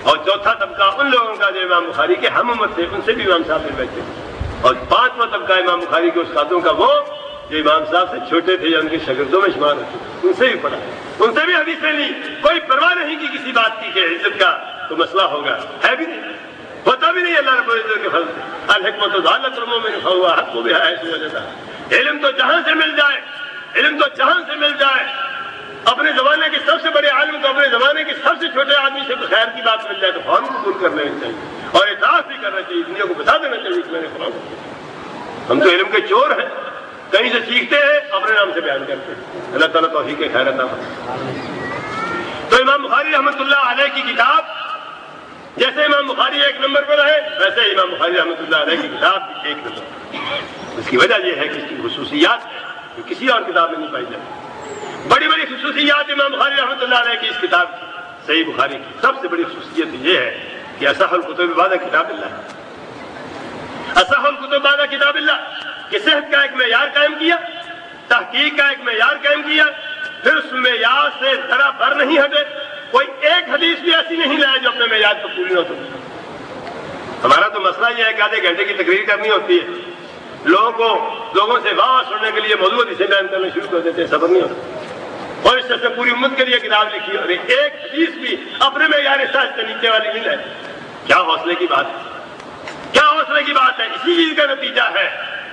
اور چوتھا طبقہ ان لوگوں کا جو امام بخاری کے ہم عمر تھے، ان سے بھی امام صاحب مل بیٹھے. اور پانچواں طبقہ امام بخاری کے استادوں کا وہ جو امام صاحب سے چھوٹے تھے یا ان کے شاگردوں میں شمار ہوتے تھے، ان سے بھی پڑھا، ان سے بھی حدیثیں لی. کوئی پرواہ نہیں کی کسی بات کی کہ عزت کا تو مسئلہ ہوگا، ہے بھی نہیں، ہوتا بھی نہیں اللہ رب العزت کے فضل سے. الحکمت ضالت المؤمن فهو احق بها حيث وجدها. علم تو جہاں سے مل جائے، علم تو جہاں سے مل جائے. اپنے زمانے کے سب سے بڑے عالم کو اپنے زمانے کے سب سے چھوٹے آدمی سے خیر کی بات مل جائے تو فوراً قبول کر لینا چاہیے اور اعتراف بھی کرنا چاہیے، دنیا کو بتا دینا چاہیے کہ میں نے فلاں. ہم تو علم کے چور ہیں، کہیں سے سیکھتے ہیں اپنے نام سے بیان کرتے ہیں. اللہ تعالیٰ توفیق خیر عطا فرمائے. تو امام بخاری رحمۃ اللہ علیہ کی کتاب جیسے امام بخاری ایک نمبر پر ہے ویسے امام بخاری رحمۃ اللہ علیہ کی کتاب بھی ایک نمبر پر. اس کی وجہ یہ ہے کہ اس کی خصوصیات ہے جو کسی اور کتاب میں نہیں پائی جاتی. بڑی بڑی خصوصیات امام بخاری رحمۃ اللہ علیہ کی اس کتاب کی، صحیح بخاری کی سب سے بڑی خصوصیت یہ ہے کہ اصح الکتب بعد کتاب اللہ، اصح الکتب بعد کتاب اللہ، کہ صحت کا ایک معیار قائم کیا، تحقیق کا ایک معیار قائم کیا، پھر اس معیار سے ذرا بھر نہیں ہٹے. کوئی ایک حدیث بھی ایسی نہیں لائے جو اپنے معیار پر پوری نہ ہو. ہمارا تو مسئلہ یہ ہے کہ آدھے گھنٹے کی تقریر کرنی ہوتی ہے، لوگوں سے واہ سننے کے لیے موضوع حدیثیں بیان کرنا شروع کر دیتے ہیں، صبر نہیں ہوتا. اور اس سے پوری امت کے لیے کتاب لکھی اور ایک حدیث بھی اپنے معیار سچ سے نیچے والی نہیں ہے. کیا حوصلے کی بات ہے، کیا حوصلے کی بات ہے. اسی چیز کا نتیجہ ہے،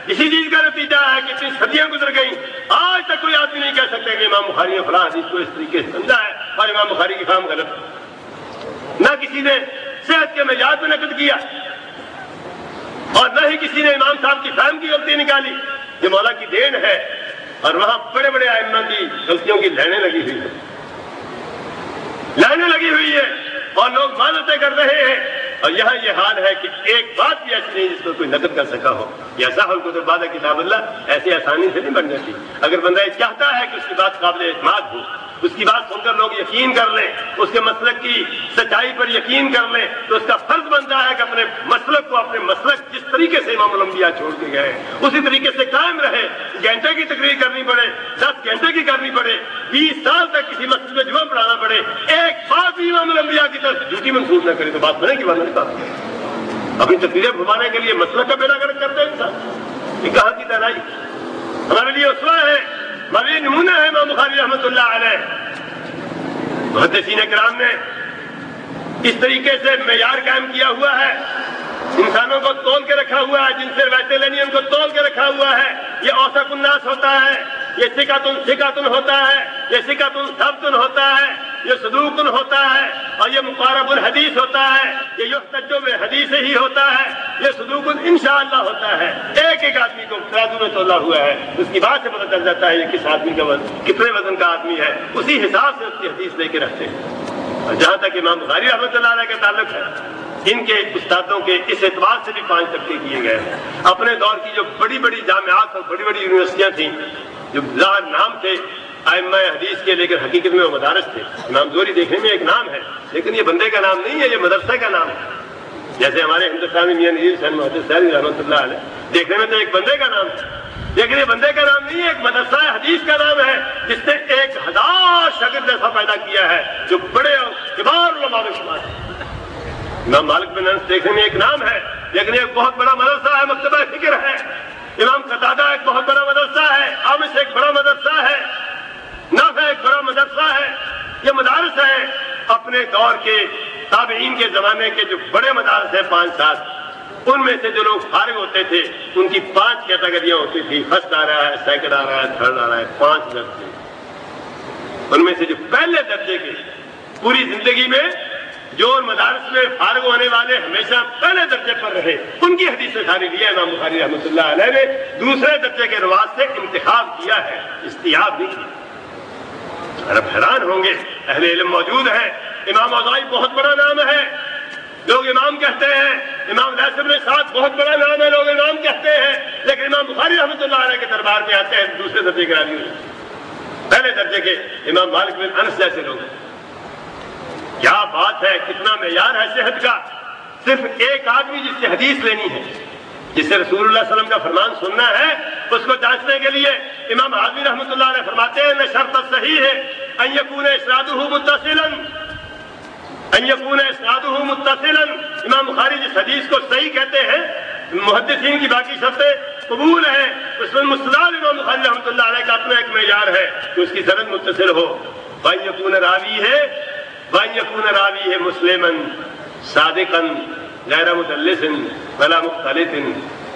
اسی چیز کا نتیجہ ہے کہ اتنی صدیاں گزر گئیں، آج تک کوئی آدمی نہیں کہہ سکتے کہ امام بخاری نے فلاں حدیث کو اس طریقے سے سمجھا ہے اور امام بخاری کی فہم غلط ہے. نہ کسی نے صحت کے معیار پہ نقد کیا اور نہ ہی کسی نے امام صاحب کی فہم کی غلطی نکالی. یہ مولا کی دین ہے اور وہاں بڑے بڑے ائمہ کی غلطیوں کی لائنیں لگی ہوئی ہیں، لائنیں لگی ہوئی ہے اور لوگ معذرتیں کر رہے ہیں. اور یہاں یہ حال ہے کہ ایک بات بھی ایسی نہیں جس پر کوئی نقد کر سکا ہو. یہ اصح الکتب بعد کتاب اللہ ایسی آسانی سے نہیں بن جاتی. اگر بندہ چاہتا ہے کہ اس کی بات قابل اعتماد ہو، اس کی بات سن کر لوگ یقین کر لیں، اس کے مسلک کی سچائی پر یقین کر لیں، تو اس کا فرض بنتا ہے کہ اپنے مسلک کو، اپنے مسلک جس طریقے سے امام الانبیاء چھوڑ کے گئے اسی طریقے سے قائم رہے. گھنٹے کی تقریر کرنی پڑے، 10 گھنٹے کی کرنی پڑے، 20 سال تک کسی مسجد میں جمعہ پڑھانا پڑے، ایک بات بھی امام الانبیاء کی طرف جھوٹی منسوخ نہ کرے تو بات بنے گی. بات نہیں بات اپنی تقریریں گھمانے کے لیے مسلک کا بیڑا گرک کرتے ہیں انسان. یہ کہاں کی دہرائی ہمارے لیے اسوہ ہے، ہمارے لیے نمونہ ہے امام بخاری رحمۃ اللہ علیہ. محدثین کرام نے اس طریقے سے معیار قائم کیا ہوا ہے، انسانوں کو تول کے رکھا ہوا ہے، جن سے روایتیں لینی ان کو تول کے رکھا ہوا ہے. یہ اوثق الناس ہوتا ہے، یہ ثقۃ ہوتا ہے، یہ ثقۃ ثبت ہوتا ہے، یہ صدوق ہوتا ہے، اور یہ مقارب الحدیث ہوتا ہے، یہ یحتج بالحدیث ہی ہوتا ہے، یہ صدوق انشاءاللہ ہوتا ہے. ایک ایک آدمی کو ترازو میں تولا ہوا ہے، اس کی بات سے پتہ چل جاتا ہے یہ کس آدمی کا وزن، کتنے وزن کا آدمی ہے، اسی حساب سے اس کی حدیث لے کے رکھتے ہیں. اور جہاں تک امام بخاری رحمۃ اللہ علیہ کا تعلق ہے، ان کے استادوں کے اس اعتبار سے بھی 5 طبقے کیے گئے ہیں. اپنے دور کی جو بڑی بڑی جامعات اور بڑی بڑی یونیورسٹیاں تھیں، جو ظاہر نام تھے ائمہ حدیث کے، لیکن حقیقت میں وہ مدارس تھے. امام زہری دیکھنے میں ایک نام ہے لیکن یہ بندے کا نام نہیں ہے، یہ مدرسے کا نام ہے. جیسے ہمارے ہندوستان میں میاں نذیر حسین محدث صاحب رحمۃ اللہ علیہ، دیکھنے میں تو ایک بندے کا نام ہے لیکن یہ بندے کا نام نہیں ہے، ایک مدرسہ حدیث کا نام ہے جس نے 1000 شاگرد ایسا پیدا کیا ہے جو بڑے اور کبار علماء میں شمار ہے. امام مالک بن انس دیکھنے میں ایک نام ہے لیکن ایک بہت بڑا مدرسہ ہے، مکتبہ فکر ہے. امام قتادہ ایک بہت بڑا مدرسہ ہے، عامش ایک بڑا مدرسہ ہے، نافع ایک بڑا مدرسہ ہے. یہ مدارس ہیں اپنے دور کے تابعین کے زمانے کے جو بڑے مدارس ہیں 5-7، ان میں سے جو لوگ فارغ ہوتے تھے ان کی 5 کیٹیگریاں ہوتی تھی. فرسٹ آ رہا ہے، سیکنڈ آ رہا ہے، تھرڈ آ رہا ہے، 5 درجے. ان میں سے جو پہلے درجے کے پوری زندگی میں جو مدارس میں فارغ ہونے والے ہمیشہ پہلے درجے پر رہے، ان کی حدیث ساری لی ہے امام بخاری رحمۃ اللہ علیہ نے. دوسرے درجے کے رواج سے انتخاب کیا ہے، استیاب نہیں کیا. عرب حیران ہوں گے، اہل علم موجود ہیں. امام اوزاعی بہت بڑا نام ہے، لوگ امام کہتے ہیں امام لیث بن سعد بہت بڑا نام ہے، لوگ امام کہتے ہیں، لیکن امام بخاری رحمۃ اللہ علیہ کے دربار میں آتے ہیں دوسرے درجے کے راوی، پہلے درجے کے امام مالک بن انس جیسے لوگ۔ کیا بات ہے، کتنا معیار ہے صحت کا! صرف ایک آدمی جس سے حدیث لینی ہے، جس سے رسول اللہ صلی اللہ علیہ وسلم کا فرمان سننا ہے، اس کو جانچنے کے لیے امام حازمی رحمۃ اللہ علیہ فرماتے ہیں نہ شرط صحیح ہے ان یکون اسنادہ متصلا، ان یکون اسنادہ متصلا۔ امام بخاری جس حدیث کو صحیح کہتے ہیں، محدثین کی باقی شرطیں قبول ہیں، اس میں مستدل امام بخاری رحمۃ اللہ علیہ کا اپنا ایک معیار ہے کہ اس کی سند متصل ہو۔ وان یکون راوی ہے مسلما صادقا غیر مدلس ولا مختلط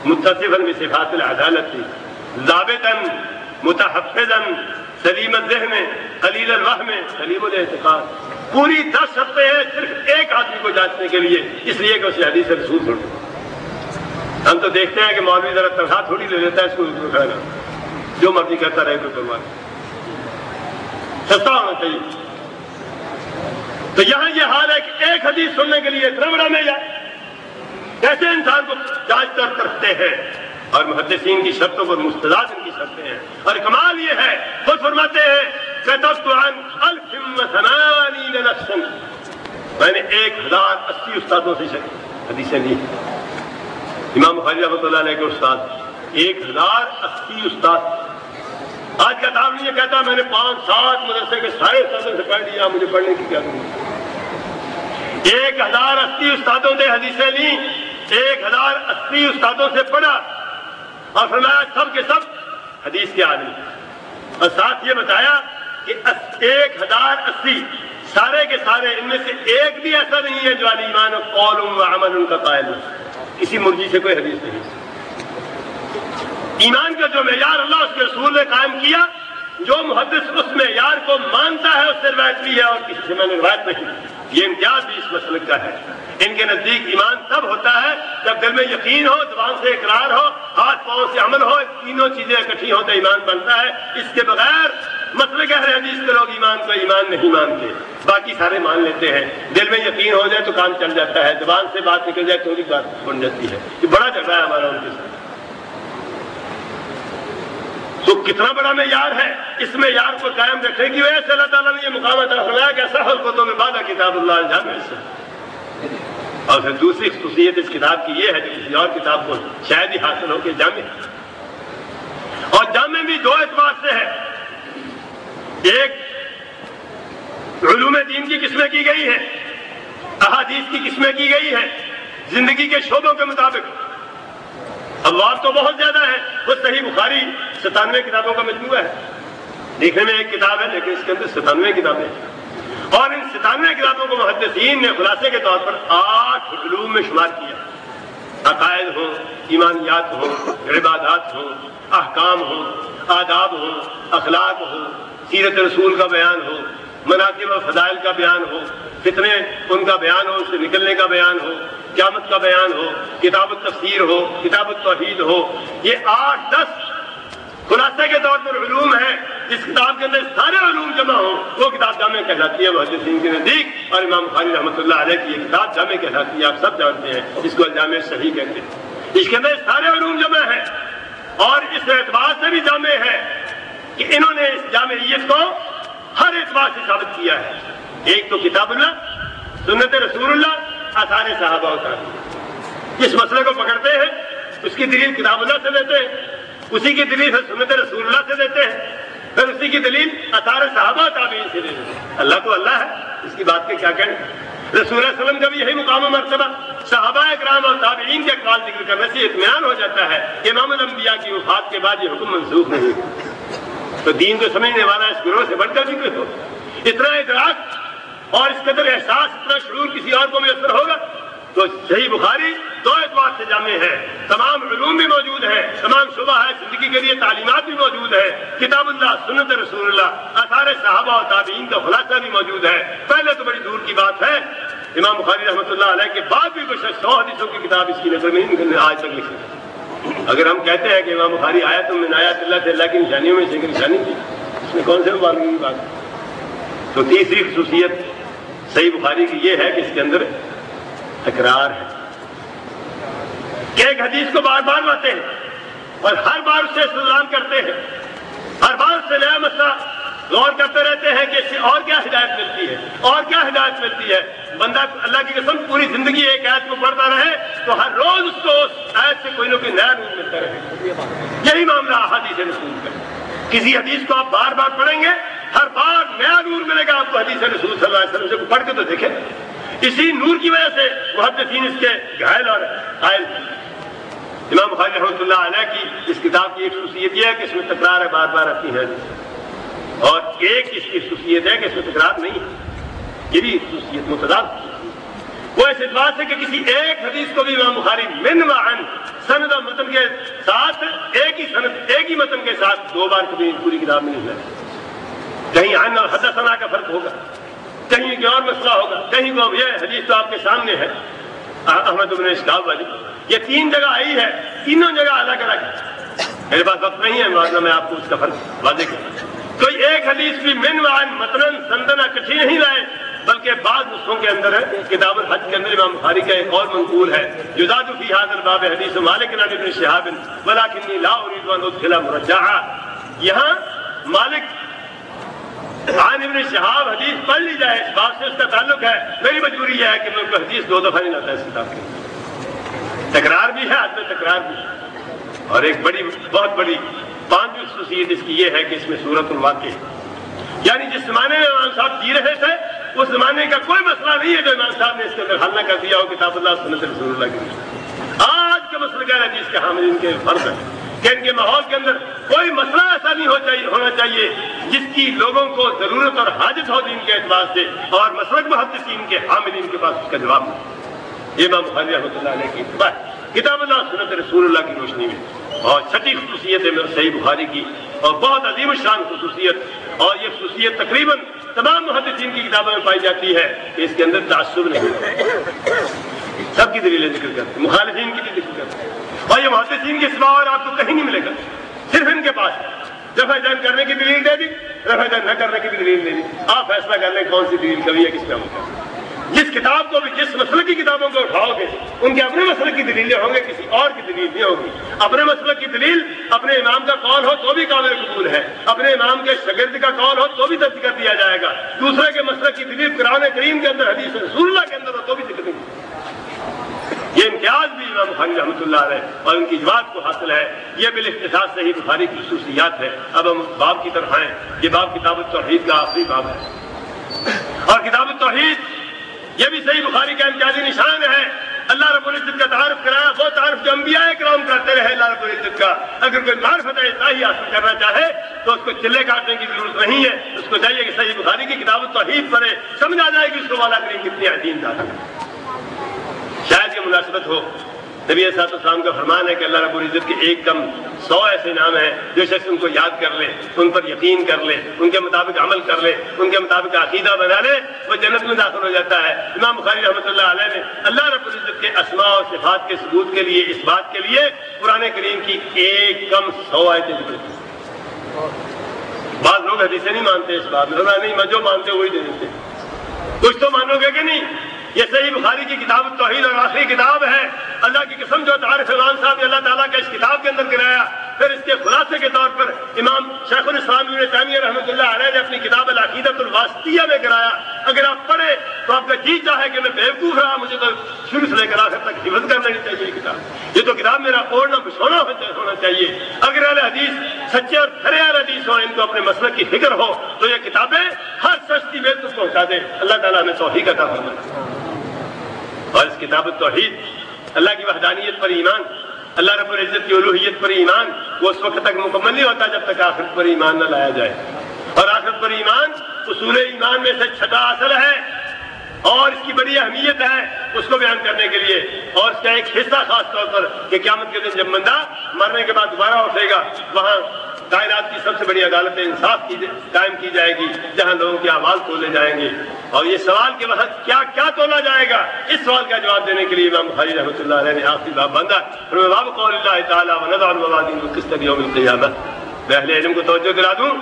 متصفا بصفات العدالت ضابطا متحفظا سلیم الذہن قلیل الوہم سلیم الاعتقاد۔ پوری 10 شرطیں ہیں صرف ایک آدمی کو جانچنے کے لیے، اس لیے کہ اسے حدیث رسول سن۔ ہم تو دیکھتے ہیں کہ مولوی ذرا تنخواہ تھوڑی لے لیتا ہے، اس کو کھڑا جو مرضی کرتا رہے کوئی پرواہ نہیں، سستا ہونا چاہیے۔ تو یہاں یہ حال ہے کہ ایک حدیث سننے کے لیے اتنا بڑا معیار، کیسے انسان کو جانچ کرتے ہیں، اور محدثین کی شرطوں پر مستداد ان کی شرطیں ہیں۔ اور کمال یہ ہے، خود فرماتے ہیں كتبت عن 1080 نفسا، میں نے 1080 استادوں سے حدیثیں لی۔ امام بخاری رحمۃ اللہ علیہ کے استاد 1080 استاد۔ آج کا دور نہیں یہ کہتا میں نے 5-7 مدرسے کے سارے استادوں سے پڑھ لیا، مجھے پڑھنے کی کیا ضرورت۔ 1080 استادوں سے حدیثیں لی، 1080 استادوں سے پڑھا، اور فرمایا سب کے سب حدیث کے عالم، اور ساتھ یہ بتایا کہ 1080 سارے کے سارے، ان میں سے ایک بھی ایسا نہیں ہے جو ایمان و قول و عمل ان کا قائل ہے، کسی مرجی سے کوئی حدیث نہیں۔ ایمان کا جو معیار اللہ اس کے رسول نے قائم کیا، جو محدث اس معیار کو مانتا ہے اس سے روایت بھی ہے اور کسی سے میں نے روایت نہیں۔ یہ امتیاز بھی اس مسلک کا ہے۔ ان کے نزدیک ایمان تب ہوتا ہے جب دل میں یقین ہو، زبان سے اقرار ہو، ہاتھ پاؤں سے عمل ہو، تینوں چیزیں اکٹھی ہوں تو ایمان بنتا ہے۔ اس کے بغیر مسلک اہل حدیث کے لوگ ایمان کو ایمان نہیں مانتے، باقی سارے مان لیتے ہیں۔ دل میں یقین ہو جائے تو کام چل جاتا ہے، زبان سے بات نکل جائے تھوڑی بات بن جاتی ہے۔ یہ بڑا جھگڑا ہے ہمارا ان کے ساتھ۔ تو کتنا بڑا معیار ہے، اس معیار کو قائم رکھنے کی وجہ سے اللہ تعالیٰ نے یہ مقام عطا فرمایا کہ صحیح الکتب میں بعد کتاب اللہ الجامع سے۔ اور پھر دوسری خصوصیت اس کتاب کی یہ ہے کہ کسی اور کتاب کو شاید ہی حاصل ہو کہ جامع، اور جامع بھی دو اعتبار سے ہے۔ ایک علوم دین کی قسمیں کی گئی ہے، احادیث کی قسمیں کی گئی ہے زندگی کے شعبوں کے مطابق۔ ابواب تو بہت زیادہ ہیں، وہ صحیح بخاری 97 کتابوں کا مجموعہ ہے، دیکھنے میں ایک کتاب ہے لیکن اس کے اندر 97 کتابیں ہیں، اور ان 97 کتابوں کو محدثین نے خلاصے کے طور پر 8 علوم میں شمار کیا۔ عقائد ہوں، ایمانیات ہوں، عبادات ہوں، احکام ہوں، آداب ہوں، اخلاق ہوں، سیرت رسول کا بیان ہو، مناقب و فضائل کا بیان ہو، فتنے ان کا بیان ہو، اس سے نکلنے کا بیان ہو، قیامت کا بیان ہو، کتاب التفسیر ہو، کتاب التوحید ہو۔ یہ 8-10 خلاصے کے طور پر علوم ہیں۔ جس کتاب کے اندر سارے علوم جمع ہوں وہ کتاب جامع کہلاتی ہے محدثین کے نزدیک، اور امام بخاری رحمۃ اللہ علیہ کی یہ کتاب جامع کہلاتی ہے، آپ سب جانتے ہیں، اس کو الجامع صحیح کہتے ہیں۔ اس کے اندر سارے علوم جمع ہیں، اور اس اعتبار سے بھی جامع ہے کہ انہوں نے اس جامعیت کو ہر اعتبار سے ثابت کیا ہے۔ ایک تو کتاب اللہ، سنت رسول اللہ، آثار صحابہ و تابعین۔ اس مسئلے کو پکڑتے ہیں، اس کی دلیل کتاب اللہ سے دیتے ہیں، اسی کی دلیل سنت رسول اللہ سے دیتے ہیں، پھر اسی کی دلیل آثار صحابہ و تابعین سے دیتے ہیں۔ اللہ تو اللہ ہے، اس کی بات کے کیا کہیں۔ رسول اللہ علیہ وسلم کا بھی یہی مقام و مرتبہ، صحابہ اکرام اور تابعین کے اقوال ذکر کرنے سے اطمینان ہو جاتا ہے کہ امام الانبیاء کی وفات کے بعد یہ حکم منسوخ نہیں۔ تو دین کو سمجھنے والا اس گروہ سے بڑھ کر بھی کوئی ہو، اتنا ادراک اور اس قدر احساس، اتنا شعور کسی اور کو میسر ہوگا تو صحیح بخاری 2 اعتبار سے جامع ہے۔ تمام علوم بھی موجود ہیں، تمام شعبہ ہے زندگی کے لیے تعلیمات بھی موجود ہے، کتاب اللہ، سنت رسول اللہ، آثار صحابہ و تابعین کا خلاصہ بھی موجود ہے۔ پہلے تو بڑی دور کی بات ہے امام بخاری رحمۃ اللہ علیہ کے بعد بھی کچھ 100 حدیثوں کی کتاب اس کی نقل میں نہیں آج تک لکھی۔ اگر ہم کہتے ہیں کہ امام بخاری آیت من آیات اللہ سے، اللہ کی نشانیوں میں سے ایک نشانی تھی، اس میں کون سے مبالغے کی بات ہے؟ تو تیسری خصوصیت صحیح بخاری کی یہ ہے کہ اس کے اندر تکرار ہے، کہ ایک حدیث کو بار بار لاتے ہیں اور ہر بار اس سے استدلال کرتے ہیں، ہر بار سے نیا مسئلہ غور کرتے رہتے ہیں کہ اس سے اور کیا ہدایت ملتی ہے، اور کیا ہدایت ملتی ہے۔ بندہ اللہ کی قسم پوری زندگی ایک آیت کو پڑھتا رہے تو ہر روز اس کو اس آیت سے کوئی نہ کوئی نیا نور ملتا رہے۔ یہی معاملہ احادیث رسول کا، کسی حدیث کو آپ بار بار پڑھیں گے، ہر بار نیا نور ملے گا آپ کو حدیث رسول صلی اللہ علیہ وسلم سے، پڑھ کے تو دیکھیں۔ اسی نور کی وجہ سے محدثین اس کے گھائل اور قائل۔ امام بخاری رحمۃ اللہ علیہ کی اس کتاب کی ایک خصوصیت یہ ہے کہ اس میں تکرار ہے، بار بار آتی ہے، اور ایک اس کی خصوصیت ہے کہ اس میں تکرار نہیں ہے، یہ بھی خصوصیت متضاد۔ وہ اس اعتبار سے کہ کسی ایک حدیث کو بھی امام بخاری من و عن سند و متن کے ساتھ ایک ہی سند ایک ہی متن کے ساتھ دو بار کبھی پوری کتاب میں نہیں ہے۔ کہیں عن اور حدثنا کا فرق ہوگا، کہیں کوئی اور مسئلہ ہوگا، کہیں وہ یہ حدیث تو آپ کے سامنے ہے احمد بن اشکاب والی، یہ 3 جگہ آئی ہے، تینوں جگہ الگ الگ ہے۔ میرے پاس وقت نہیں ہے ورنہ میں آپ کو اس کا فرق واضح کروں۔ کوئی ایک حدیث بھی من وعن متن سندنا کٹھی نہیں لائے، بلکہ بعض نسخوں کے اندر ہے۔ کتاب الحج کے اندر امام بخاری کا ایک اور منقول ہے، یزاد فی ھذا الباب حدیث مالک عن ابن شہاب ولکنی لا اريد ان ادخل مرجعا۔ یہاں مالک عن ابن شہاب حدیث پڑھ لی جائے، اس بات سے اس کا تعلق ہے۔ میری مجبوری یہ ہے کہ میں کوئی حدیث 2 دفعہ نہیں لاتا اس کتاب کے، تکرار بھی ہے، عدم تکرار بھی ہے۔ اور ایک بڑی بہت بڑی 5ویں خصوصیت اس کی یہ ہے کہ اس میں سورۃ الواقع ہے، یعنی جس زمانے میں امام صاحب جی رہے تھے اس زمانے کا کوئی مسئلہ نہیں ہے جو امام صاحب نے اس کے اندر حل نہ کر دیا ہو کتاب اللہ سنت رسول اللہ کی۔ آج کا مسئلہ ہے جس کے حاملین کے فرض ہے کہ ان کے ماحول کے اندر کوئی مسئلہ ایسا نہیں ہونا چاہیے جس کی لوگوں کو ضرورت اور حاجت ہو دین کے اعتبار سے، اور مسلک محدثین کے حاملین کے پاس اس کا جواب نہیں۔ یہ امام بخاری رحمۃ اللہ علیہ کی کتاب اللہ سنت رسول اللہ کی روشنی میں اور چھٹی خصوصیت ہے صحیح بخاری کی، اور بہت عظیم الشان خصوصیت، اور یہ خصوصیت تقریباً تمام محدثین کی کتابوں میں پائی جاتی ہے کہ اس کے اندر تعصب نہیں، سب کی دلیلیں ذکر کرتے ہیں، مخالفین کی بھی ذکر کرتے ہیں، اور یہ محدثین کے سوا اور آپ کو کہیں نہیں ملے گا، صرف ان کے پاس رفع دین کرنے کی دلیل دے دی، رفع دین نہ کرنے کی بھی دلیل دے دی، آپ فیصلہ کر لیں کون سی دلیل کبھی ہے کس پہ ہوتا ہے۔ جس کتاب کو بھی جس مسئلے کی کتابوں کو اٹھاؤ گے ان کے اپنے مسئلے کی دلیلیں ہوں گے، کسی اور کی دلیل نہیں ہوگی۔ اپنے مسئلے کی دلیل اپنے امام کا قول ہو تو بھی قابل قبول ہے، اپنے امام کے شاگرد کا قول ہو تو بھی درج کر دیا جائے گا، دوسرے کے مسئلے کی دلیل قرآن کریم کے اندر حدیث رسول اللہ کے اندر ہو تو بھی ذکر نہیں۔ یہ امتیاز بھی امام بخاری رحمۃ اللہ علیہ اور ان کی جماعت کو حاصل ہے۔ یہ بالاختصار صحیح بخاری کی خصوصیات ہے۔ اب ہم باب کی طرف آئیں۔ یہ باب کتاب التوحید کا آخری باب ہے، اور کتاب التوحید یہ بھی صحیح بخاری کا امتیازی نشان ہے۔ اللہ رب العزت کا تعارف کرایا، وہ تعارف جو انبیاء کرام کرتے رہے اللہ رب العزت کا۔ اگر کوئی معرفت الہی حاصل کرنا چاہے تو اس کو چلے کاٹنے کی ضرورت نہیں ہے، اس کو چاہیے کہ صحیح بخاری کی کتاب التوحید پڑھے، سمجھ آ جائے گی اس کو والا کریم کتنی عظیم ذات ہے۔ شاید یہ مناسبت ہو، نبی صلی اللہ علیہ وسلم کا فرمان ہے کہ اللہ رب العزت کے ایک دم 100 ایسے نام ہیں جو شخص ان کو یاد کر لے، ان پر یقین کر لے، ان کے مطابق عمل کر لے، ان کے مطابق عقیدہ بنا لے، وہ جنت میں داخل ہو جاتا ہے۔ امام بخاری رحمۃ اللہ علیہ نے اللہ رب العزت کے اسماء و صفات کے ثبوت کے لیے، اس بات کے لیے قرآن کریم کی ایک کم 100 آیتیں ذکر کی۔ بعض لوگ حدیثیں نہیں مانتے اس بات میں، نہیں جو مانتے وہی دے دیتے، کچھ تو مانو گے کہ نہیں۔ یہ صحیح بخاری کی کتاب التوحید اور آخری کتاب ہے۔ اللہ کی قسم جو تعارف امام صاحب نے اللہ تعالیٰ کا اس کتاب کے اندر کرایا، پھر اس کے خلاصے کے طور پر امام شیخ الاسلام ابن تیمیہ رحمۃ اللہ علیہ نے اپنی کتاب العقیدۃ الواسطیہ میں کرایا۔ اگر آپ پڑھیں تو آپ کا جی چاہے کہ میں بیوقوف رہا، مجھے تو شروع سے لے کر آخر تک حفظ کر لینی چاہیے یہ کتاب۔ یہ تو کتاب میرا اوڑھنا بچھونا ہونا چاہیے۔ اگر اہل حدیث سچے اور کھرے اہل حدیث ہوں، ان کو اپنے مسلک کی فکر ہو، تو یہ کتابیں ہر سستی میل تک پہنچا دیں۔ اللہ تعالیٰ ہمیں توفیق عطا فرمائے۔ اور اس کتاب التوحید، اللہ کی وحدانیت پر ایمان، اللہ رب العزت کی الوہیت پر ایمان، وہ اس وقت تک مکمل نہیں ہوتا جب تک آخرت پر ایمان نہ لایا جائے۔ اور آخرت پر ایمان اصول ایمان میں سے چھٹا اصل ہے، اور اس کی بڑی اہمیت ہے اس کو بیان کرنے کے لیے، اور اس کا ایک حصہ خاص طور پر کہ قیامت کے دن جب بندہ مرنے کے بعد دوبارہ اٹھے گا، وہاں کائنات کی سب سے بڑی عدالت انصاف قائم کی جائے گی، جہاں لوگوں کے اعمال تولے جائیں گے۔ اور یہ سوال کہ وہاں کیا کیا تولا جائے گا، اس سوال کا جواب دینے کے لیے امام بخاری رحمۃ اللہ علیہ نے آخری باب باندھا، باب قول اللہ تعالیٰ ونضع الموازین القسط لیوم القیامہ۔ میں اہل علم کو توجہ دلا دوں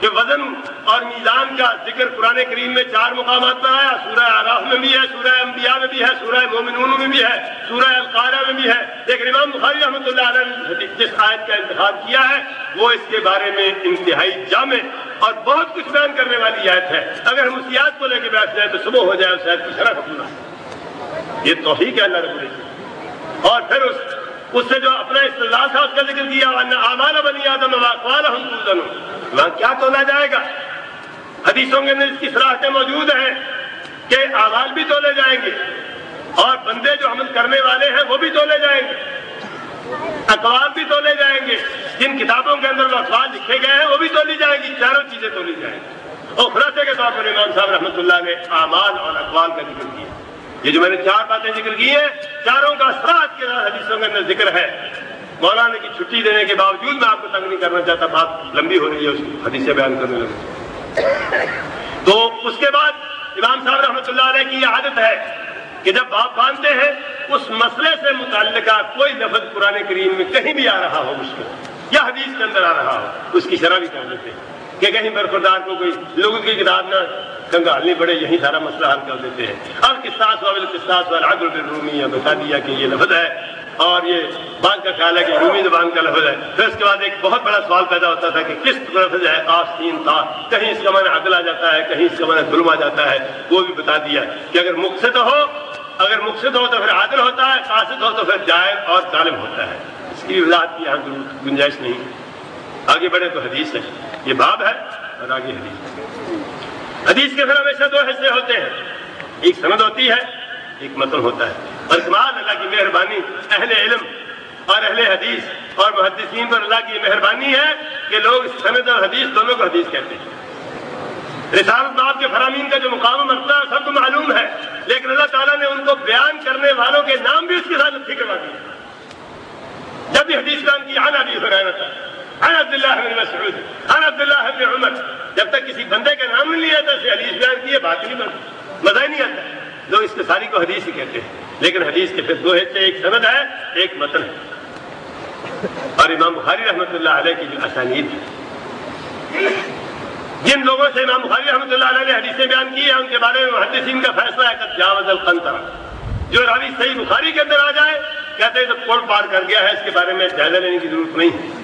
کہ وزن اور میزان کا ذکر قرآن کریم میں 4 مقامات پر آیا، سورہ اعراف میں بھی ہے، سورہ انبیاء میں بھی ہے، سورہ مومنون میں بھی ہے، سورہ القارعہ میں بھی ہے. لیکن امام بخاری رحمۃ اللہ علیہ نے جس آیت کا انتخاب کیا ہے وہ اس کے بارے میں انتہائی جامع اور بہت کچھ بیان کرنے والی آیت ہے. اگر ہم اس آیت کو لے کے بیٹھ جائیں تو صبح ہو جائے اس آیت کی شرح ختم نہ. یہ توفیق ہے اللہ رب العزت. اور پھر اس سے جو اپنا استدلال تھا اس کا ذکر کیا، اعمال بنی آدم واقوالہم توزن، وہاں کیا تولا جائے گا. حدیثوں کے اندر اس کی صراحتیں موجود ہیں کہ اعمال بھی تولے جائیں گے اور بندے جو عمل کرنے والے ہیں وہ بھی تولے جائیں گے، اقوال بھی تولے جائیں گے، جن کتابوں کے اندر وہ اقوال لکھے گئے ہیں وہ بھی تولی جائیں گی، چاروں چیزیں تولی جائیں گی. اور خلاصے کے طور پر امام صاحب رحمۃ اللہ نے اعمال اور اقوال کا ذکر کیا. یہ جو میں نے 4 باتیں ذکر کی ہیں چاروں کا صراحت کے ساتھ حدیثوں کے اندر ذکر ہے. مولانا کی چھٹی دینے کے باوجود میں آپ کو تنگ نہیں کرنا چاہتا، بات لمبی ہو رہی ہے، اس حدیثیں بیان کرنے لگے. تو اس کے بعد امام صاحب رحمۃ اللہ علیہ کی یہ عادت ہے کہ جب باب باندھتے ہیں اس مسئلے سے متعلقہ کوئی لفظ قرآن کریم میں کہیں بھی آ رہا ہو مشکل یا حدیث کے اندر آ رہا ہو اس کی شرح بھی کر دیتے ہیں کہ کہیں برخوردار کو کوئی لوگوں کی کتاب نہ کنگالنی پڑے، یہی سارا مسئلہ حل کر دیتے ہیں. اب قصاص والعدل بالرومی بتا دیا کہ یہ لفظ ہے اور یہ بعض کا خیال ہے کہ رومی زبان کا لفظ ہے. پھر اس کے بعد ایک بہت بڑا سوال پیدا ہوتا تھا کہ کس لفظ ہے قاف سین تا، کہیں اس کا معنی عدل آ جاتا ہے، کہیں اس کا معنی ظلم آ جاتا ہے. وہ بھی بتا دیا کہ اگر مقصد ہو تو پھر عادل ہوتا ہے، قاصد ہو تو پھر جائر اور ظالم ہوتا ہے. اس کی وضاحت کی یہاں گنجائش نہیں. آگے بڑھے تو حدیث ہے، یہ باب ہے اور آگے حدیث کے پھر ہمیشہ 2 حصے ہوتے ہیں، ایک سند ہوتی ہے ایک متن ہوتا ہے. اور کمال اللہ کی مہربانی اہل علم اور اہل حدیث اور محدثین پر اللہ کی مہربانی ہے کہ لوگ سند اور حدیث دونوں کو حدیث کہتے ہیں. رسالت باب کے فرامین کا جو مقام مرتبہ ہے سب کو معلوم ہے، لیکن اللہ تعالیٰ نے ان کو بیان کرنے والوں کے نام بھی اس کے ساتھ لکھی کروا دیے. جب بھی حدیث بیان کی عن ابی ہریرہ عن عبداللہ بن مسعود عن عبداللہ بن عمر، جب تک کسی بندے کا نام نہیں آتا اسے حدیث بیان کی بات نہیں بنتی، مزہ ہی نہیں آتا. لوگ اس کے ساری کو حدیث ہی کہتے ہیں، لیکن حدیث کے پھر 2 حصے، ایک سند ہے ایک متن ہے. اور امام بخاری رحمۃ اللہ علیہ کی جو اسانید ہے، جن لوگوں سے امام بخاری رحمۃ اللہ علیہ نے حدیثیں بیان کی ہیں ان کے بارے میں محدثین کا فیصلہ ہے کہ جاوز القنطرہ، جو راوی صحیح بخاری کے اندر آ جائے کہتے ہیں تو کوڑ پار کر گیا ہے، اس کے بارے میں جائزہ لینے کی ضرورت نہیں ہے.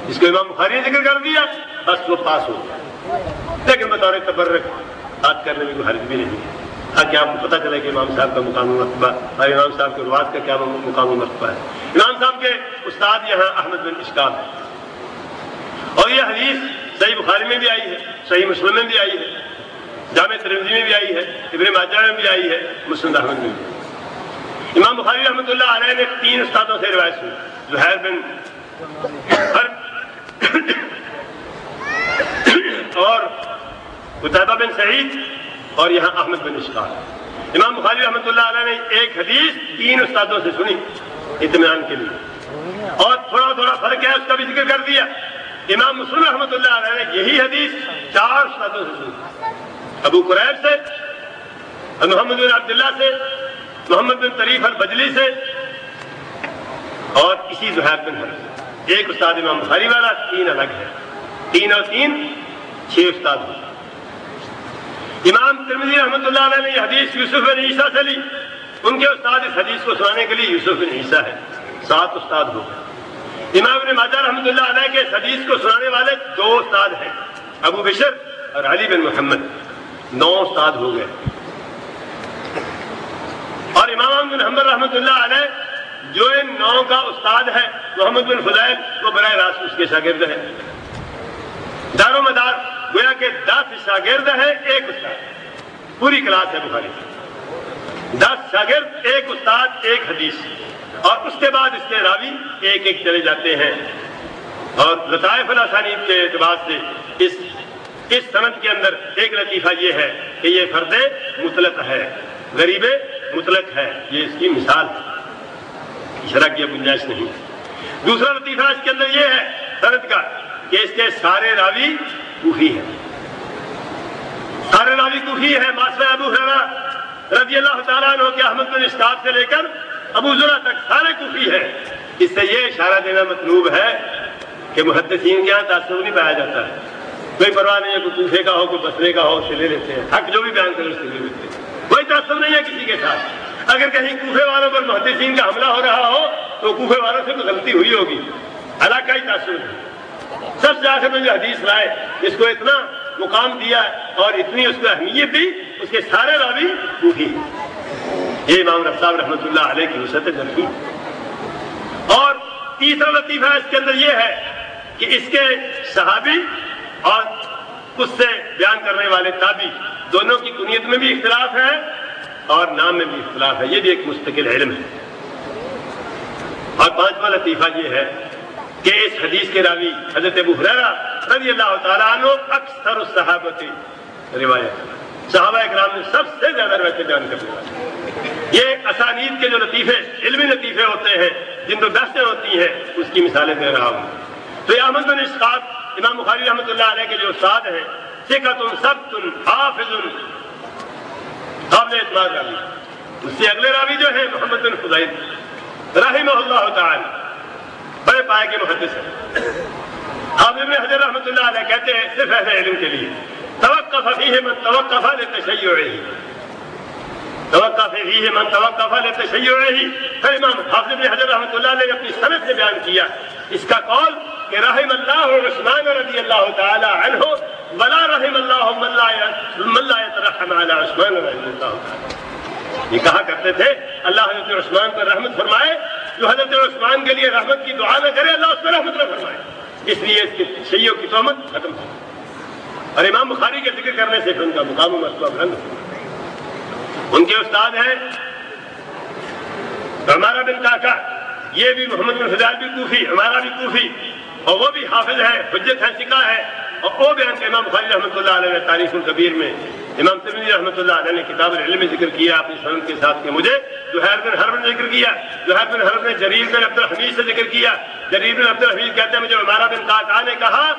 اس کو امام بخاری نے ذکر کر دیا بس وہ پاس ہو گیا. لیکن بطور تبرک بات کرنے میں کوئی حرج بھی نہیں ہے، تاکہ آپ کو پتہ چلے کہ امام صاحب کا مقام و مرتبہ اور امام صاحب کے روایت کا کیا مقام و مرتبہ ہے. امام صاحب کے استاد یہاں احمد بن اشکاب ہے، اور یہ حدیث صحیح بخاری میں بھی آئی ہے، صحیح مسلم میں بھی آئی ہے، جامع ترمذی میں بھی آئی ہے، ابن ماجہ میں بھی آئی ہے، مسند احمد میں بھی. امام بخاری رحمۃ اللہ علیہ نے 3 استادوں سے روایت سنی، زہیر بن حرب اور قتیبہ بن سعید اور یہاں احمد بن اشکاب. امام بخاری رحمۃ اللہ علیہ نے ایک حدیث 3 استادوں سے سنی اطمینان کے لیے، اور تھوڑا تھوڑا فرق ہے اس کا بھی ذکر کر دیا. امام مسلم رحمۃ اللہ علیہ نے یہی حدیث 4 استادوں سے سنی، ابو قریب سے، محمد بن عبداللہ سے، محمد بن طریف البجلی سے اور اسی زہیر بن حرب سے. ایک استاد امام بخاری والا، 3 الگ ہے، 3 اور 3 6 استاد ہوتے. امام ترمذی رحمۃ اللہ علیہ نے یہ حدیث یوسف بن عیسیٰ سے لی، ان کے استاد اس حدیث کو سنانے کے لیے یوسف بن عیسیٰ ہے، 7 استاد ہو گئے. امام ابن ماجہ رحمۃ اللہ علیہ کے اس حدیث کو سنانے والے 2 استاد ہیں، ابو بشر اور علی بن محمد، 9 استاد ہو گئے. اور امام احمد بن حنبل رحمۃ اللہ علیہ جو ان 9 کا استاد ہے محمد بن فضیل، وہ براہ راست اس کے شاگرد ہے. دار و مدار گویا کہ 10 شاگرد ہیں، 1 استاد، پوری کلاس ہے بخاری، 10 شاگرد، 1 استاد، 1 حدیث، اور اس کے بعد اس کے راوی ایک ایک چلے جاتے ہیں. اور لطائف الاسانید کے اعتبار سے اس سند کے اندر ایک لطیفہ یہ ہے کہ یہ فرد مطلق ہے، غریب مطلق ہے، یہ اس کی مثال ہے، شرح کی گنجائش نہیں. دوسرا لطیفہ اس کے اندر یہ ہے سند کا کہ اس کے سارے راوی کوفی ہیں، سارے راوی کوفی ہیں. ماسوی ابو ہریرہ رضی اللہ تعالیٰ عنہ کے احمد بن اشکاب سے لے کر ابو زرع تک سارے کوفی ہیں. اس سے یہ اشارہ دینا مطلوب ہے کہ محدثین کے یہاں تعصب نہیں پایا جاتا ہے. کوئی پرواہ نہیں ہے، کوئی کوفے کا ہو کوئی بصرے کا ہو، اسے لے لیتے ہیں، حق جو بھی بیان کرے اسے لے لیتے ہیں، کوئی تعصب نہیں ہے کسی کے ساتھ۔ اگر کہیں کوفے والوں پر محدثین کا حملہ ہو رہا ہو تو کوفے والوں سے تو غلطی ہوئی ہوگی، علاقائی تعصب نہیں۔ سب سے آخر میں جو حدیث لائے، اس کو اتنا مقام دیا اور اتنی اس کو اہمیت دی، اس کے سارے راوی کوفی۔ یہ امام رفاعی رحمۃ اللہ علیہ کی وسعت درکی۔ اور تیسرا لطیفہ اس کے اندر یہ ہے کہ اس کے صحابی اور اس سے بیان کرنے والے تابعی دونوں کی کنیت میں بھی اختلاف ہے اور نام میں بھی اختلاف ہے، یہ بھی ایک مستقل علم ہے۔ اور پانچواں لطیفہ یہ ہے کہ اس حدیث کے راوی حضرت ابو ہریرہ رضی اللہ تعالیٰ عنہ اکثر الصحابہ روایت، صحابہ اکرام نے سب سے زیادہ روایتیں بیان کرنے والے۔ یہ اسانید کے جو لطیفے، علمی لطیفے ہوتے ہیں جن پر بحثیں ہوتی ہیں، اس کی مثالیں دے رہا ہوں۔ تو یہ احمد بن اسحاق امام بخاری رحمۃ اللہ علیہ کے جو استاد ہیں، ثقۃ ثبت حافظ قابل اعتماد راوی، اس سے اگلے راوی جو ہیں محمد بن فضیل رحمہ اللہ تعالی، بڑے پائے کے محدث ہیں۔ حافظ ابن حجر رحمۃ اللہ علیہ کہتے ہیں صرف اہل علم کے لیے توقف فیہ من توقف لتشیعہ، توقف فیہ من توقف لتشیعہ۔ پھر امام حافظ ابن حجر رحمۃ اللہ علیہ نے اپنی سند سے بیان کیا اس کا قول کہ رحم اللہ عثمان رضی اللہ تعالی عنہ ولا رحم اللہ من لا يترحم علی عثمان رضی اللہ تعالی۔ یہ کہا کرتے تھے اللہ حضرت عثمان پر رحمت فرمائے، جو حضرت عثمان کے لیے رحمت کی دعا نہ کرے اللہ اس پر رحمت نہ فرمائے، اس لیے اس کے شیعوں کی تہمت ختم ہو۔ اور امام بخاری کے ذکر کرنے سے پھر ان کا مقام و مرتبہ بلند ہو۔ ان کے استاد ہیں عمارہ بن کاکا، یہ بھی محمد بن فضیل بھی کوفی، عمارہ بھی کوفی، اور وہ بھی حافظ ہے، حجت ہے، ثقہ ہے، اور وہ بیان کے امام بخاری رحمۃ اللہ علیہ نے تاریخ الکبیر میں، امام ترمذی رحمۃ اللہ علیہ نے کتاب العلم میں ذکر کیا اپنی سند کے ساتھ کہ مجھے زہیر بن حرب نے ذکر کیا، زہیر بن حرب نے جریر بن عبد الحمید سے ذکر کیا، جریر بن عبد الحمید کہتے ہیں مجھے عمارہ بن کاکا نے کہا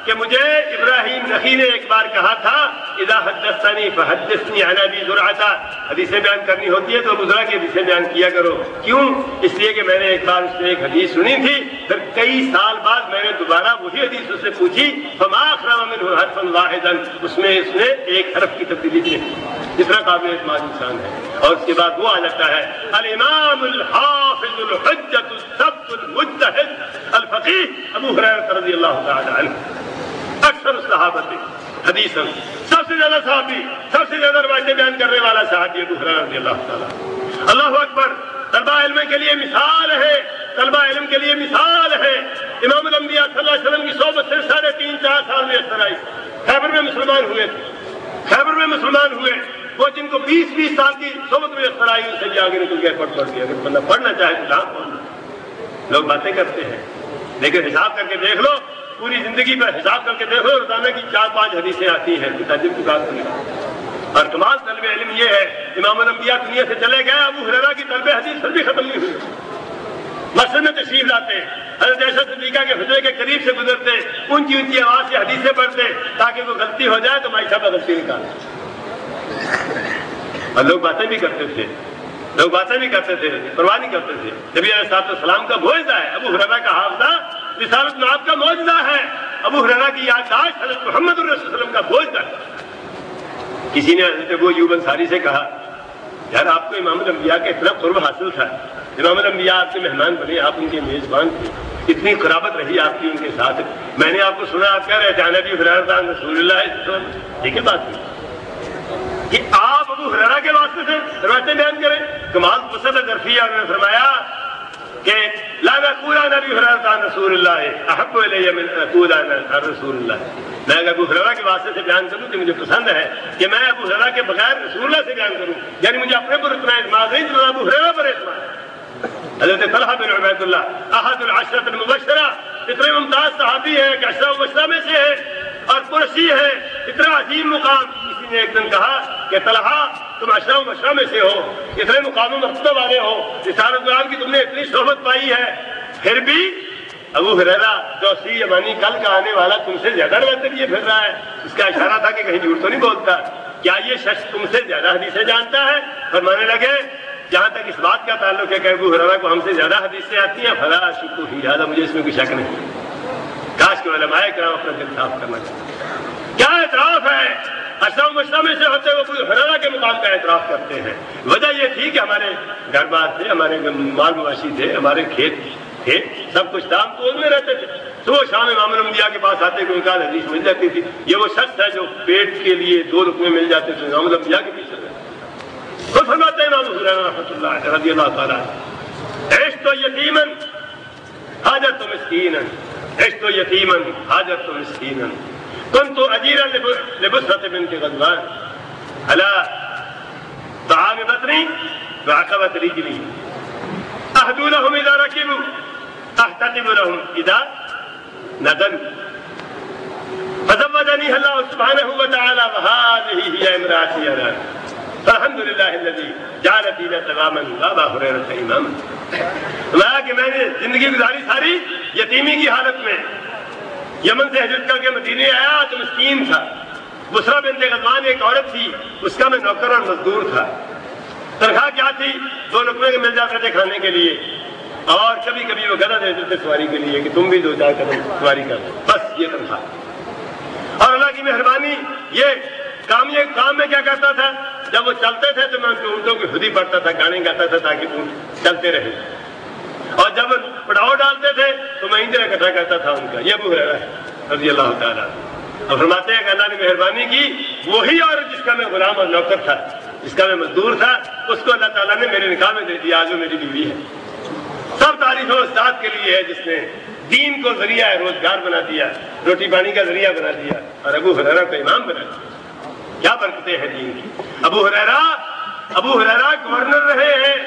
کہ مجھے ابراہیم نخعی نے ایک بار کہا تھا اذا حدثتنی فحدثنی عن ابی زرعہ، حدیثیں بیان کرنی ہوتی ہے تو ابو زرعہ کی حدیثیں بیان کیا کرو۔ کیوں؟ اس لیے کہ میں نے ایک بار اس سے ایک حدیث سنی تھی، پھر کئی سال بعد میں نے دوبارہ وہی حدیث اس سے پوچھی، فما اخرم منہ حرفا واحدا، اس میں اس نے ایک حرف کی تبدیلی کی، جتنا قابل اعتماد انسان ہے۔ اور اس کے بعد وہ آ جاتا ہے الامام الحافظ الحجۃ الثبت المجتہد الفقیہ ابو ہریرہ رضی اللہ تعالی عنہ، اکثر صحابت حدیث، سب سے زیادہ صحابی، سب سے زیادہ روایتیں بیان کرنے والا صحابی ابو ہریرہ رضی اللہ تعالی۔ اللہ اکبر! طلبہ علم کے لیے مثال ہے، طلبہ علم کے لیے مثال ہے۔ امام الانبیاء صلی اللہ علیہ وسلم کی صحبت سے 3.5-4 سال میں اثر آئی، خیبر میں مسلمان ہوئے تھے، خیبر میں مسلمان ہوئے، وہ جن کو 20 سال کی صحبت میں اثر آئی ان سے بھی آگے نکل گئے، پڑھ گیا۔ اگر بندہ پڑھنا چاہے تو جہاں پڑھنا، لوگ باتیں کرتے ہیں لیکن حساب کر کے دیکھ لو، پوری زندگی پر حساب کر کے دیکھو، روزانہ کی 4-5 حدیثیں آتی ہیں، تعجب کی بات نہیں۔ اور کمال طلب علم یہ ہے، امام الانبیاء دنیا سے چلے گئے، ابو ہریرہ کی طلب حدیث پھر بھی ختم نہیں ہوئی، مسجد میں تشریف لاتے، حضرت عائشہ صدیقہ کے حجرے کے قریب سے گزرتے، اونچی اونچی آواز سے حدیثیں پڑھتے تاکہ کوئی غلطی ہو جائے تو مائی صاحبہ غلطی نکالے۔ اور لوگ باتیں بھی کرتے تھے، لوگ باتیں بھی کرتے تھے، پرواہ نہیں کرتے تھے۔ نبی علیہ السلام کا معجزہ ہے ابو ہریرہ کا حافظہ، رسالت میں آپ کا معجزہ ہے، ابو ہریرہ کی یادداشت حضرت محمد رسول اللہ علیہ وسلم کا معجزہ ہے۔ کسی نے حضرت ابو ایوب انصاری سے کہا یار آپ کو امام الانبیاء کا اتنا قرب حاصل تھا، امام الانبیاء آپ کے مہمان بنے، آپ ان کے میزبان تھے، اتنی قرابت رہی آپ کی ان کے ساتھ، میں نے آپ کو سنا آپ کہہ رہے تھے عن ابی ہریرہ عن رسول اللہ صلی اللہ علیہ وسلم، ٹھیک ہے بات کہ آپ ابو ہریرہ کے واسطے سے روایتیں بیان کریں، کمال وسعت ظرفیہ۔ انہوں نے فرمایا کہ لا نقول عن ابی ہریرہ عن رسول اللہ احب الی من اقول عن رسول اللہ، میں اگر ابو ہریرہ کے واسطے سے بیان کروں کہ مجھے پسند ہے کہ میں ابو ہریرہ کے بغیر رسول اللہ سے بیان کروں، یعنی مجھے اپنے پر اتنا اعتماد نہیں جتنا ابو ہریرہ پر اعتماد ہے۔ حضرت طلحہ بن عبید اللہ احد العشرۃ المبشرہ، اتنے ممتاز صحابی ہیں کہ 10 مبشرہ میں سے ہے اور قرشی ہے، اتنا عظیم مقام۔ کسی نے ایک دن کہا کہ طلحہ تم 10 مبشرہ میں سے ہو، اتنے مقام و مرتبہ والے ہو، رسالت میں آپ کی تم نے اتنی صحبت پائی ہے، پھر بھی ابو ہریرہ دوسی یمانی کل کا آنے والا تم سے زیادہ روایتیں لیے پھر رہا ہے۔ اس کا اشارہ تھا کہ کہیں جھوٹ تو نہیں بولتا، کیا یہ شخص تم سے زیادہ حدیثیں جانتا ہے؟ فرمانے لگے جہاں تک اس بات کا تعلق ہے کہ ابو ہریرہ کو ہم سے زیادہ حدیثیں آتی ہیں، فلا شک فی ھذا، مجھے اس میں کوئی شک نہیں، کاش کہ علماء کرام اپنا دل صاف کرنا چاہتے۔ کیا اعتراف ہے؟ اشرف مشرف سے ہوتے ہوئے ابو ہریرہ کے مقام کا اعتراف کرتے ہیں. وجہ یہ تھی کہ ہمارے گھر بار تھے، ہمارے مال مواشی تھے، ہمارے کھیت تھے، سب کچھ تھا، ہم تو میں رہتے تھے. صبح شام امام الانبیاء کے پاس آتے کوئی کال حدیث مل جاتی تھی. یہ وہ شخص ہے جو پیٹ کے لیے 2 لقمے مل جاتے تھے امام الانبیاء کے پیچھے رہتے. خود فرماتے ہیں امام حسین رحمۃ اللہ رضی اللہ تعالیٰ عشت یتیما حاجت مسکینا، عشت یتیما حاجت مسکینا، كنت اجیرا لبسرة بنت غزوان على طعام بطني وعقبة رجلي اهدو لهم اذا ركبوا احتطب لهم اذا نزلوا، فزوجنيها الله سبحانه وتعالى وهذه هي امرأتي الآن، فالحمد لله الذي جعل فينا تماما وابا هريرة اماما. کہ میں نے زندگی گزاری ساری یتیمی کی حالت میں. یمن سے ہجرت کر کے مدینے آیا تو مسکین تھا. بسرا بنت غزوان ایک عورت تھی، اس کا میں نوکر اور مزدور تھا. تنخواہ کیا تھی؟ 2 لقمے کے مل جاتے تھے کھانے کے لیے، اور کبھی کبھی وہ گدا دیتے تھے سواری کے لیے کہ تم بھی 2-4 قدم سواری کر دو، بس یہ تنخواہ. اور اللہ کی مہربانی یہ کام میں کیا کرتا تھا؟ جب وہ چلتے تھے تو میں ان کے اونٹوں کی خودی پڑتا تھا، گانے گاتا تھا تاکہ اونٹ چلتے رہے. اور جب پڑاؤ ڈالتے تھے تو میں اندر اکٹھا کرتا تھا ان کا. یہ ابو ہریرہ ہے رضی اللہ تعالیٰ. اور فرماتے ہیں کہ اللہ نے مہربانی کی، وہی عورت جس کا میں غلام اور نوکر تھا، جس کا میں مزدور تھا، اس کو اللہ تعالیٰ نے میرے نکاح میں دے دیا. آج وہ میری بیوی ہے. سب تعریف استاد کے لیے ہے جس نے دین کو ذریعہ روزگار بنا دیا، روٹی پانی کا ذریعہ بنا دیا، اور ابو ہریرہ کو امام بنا دیا. کیا برکتیں ہیں دین کی. ابو ہریرہ گورنر رہے ہیں.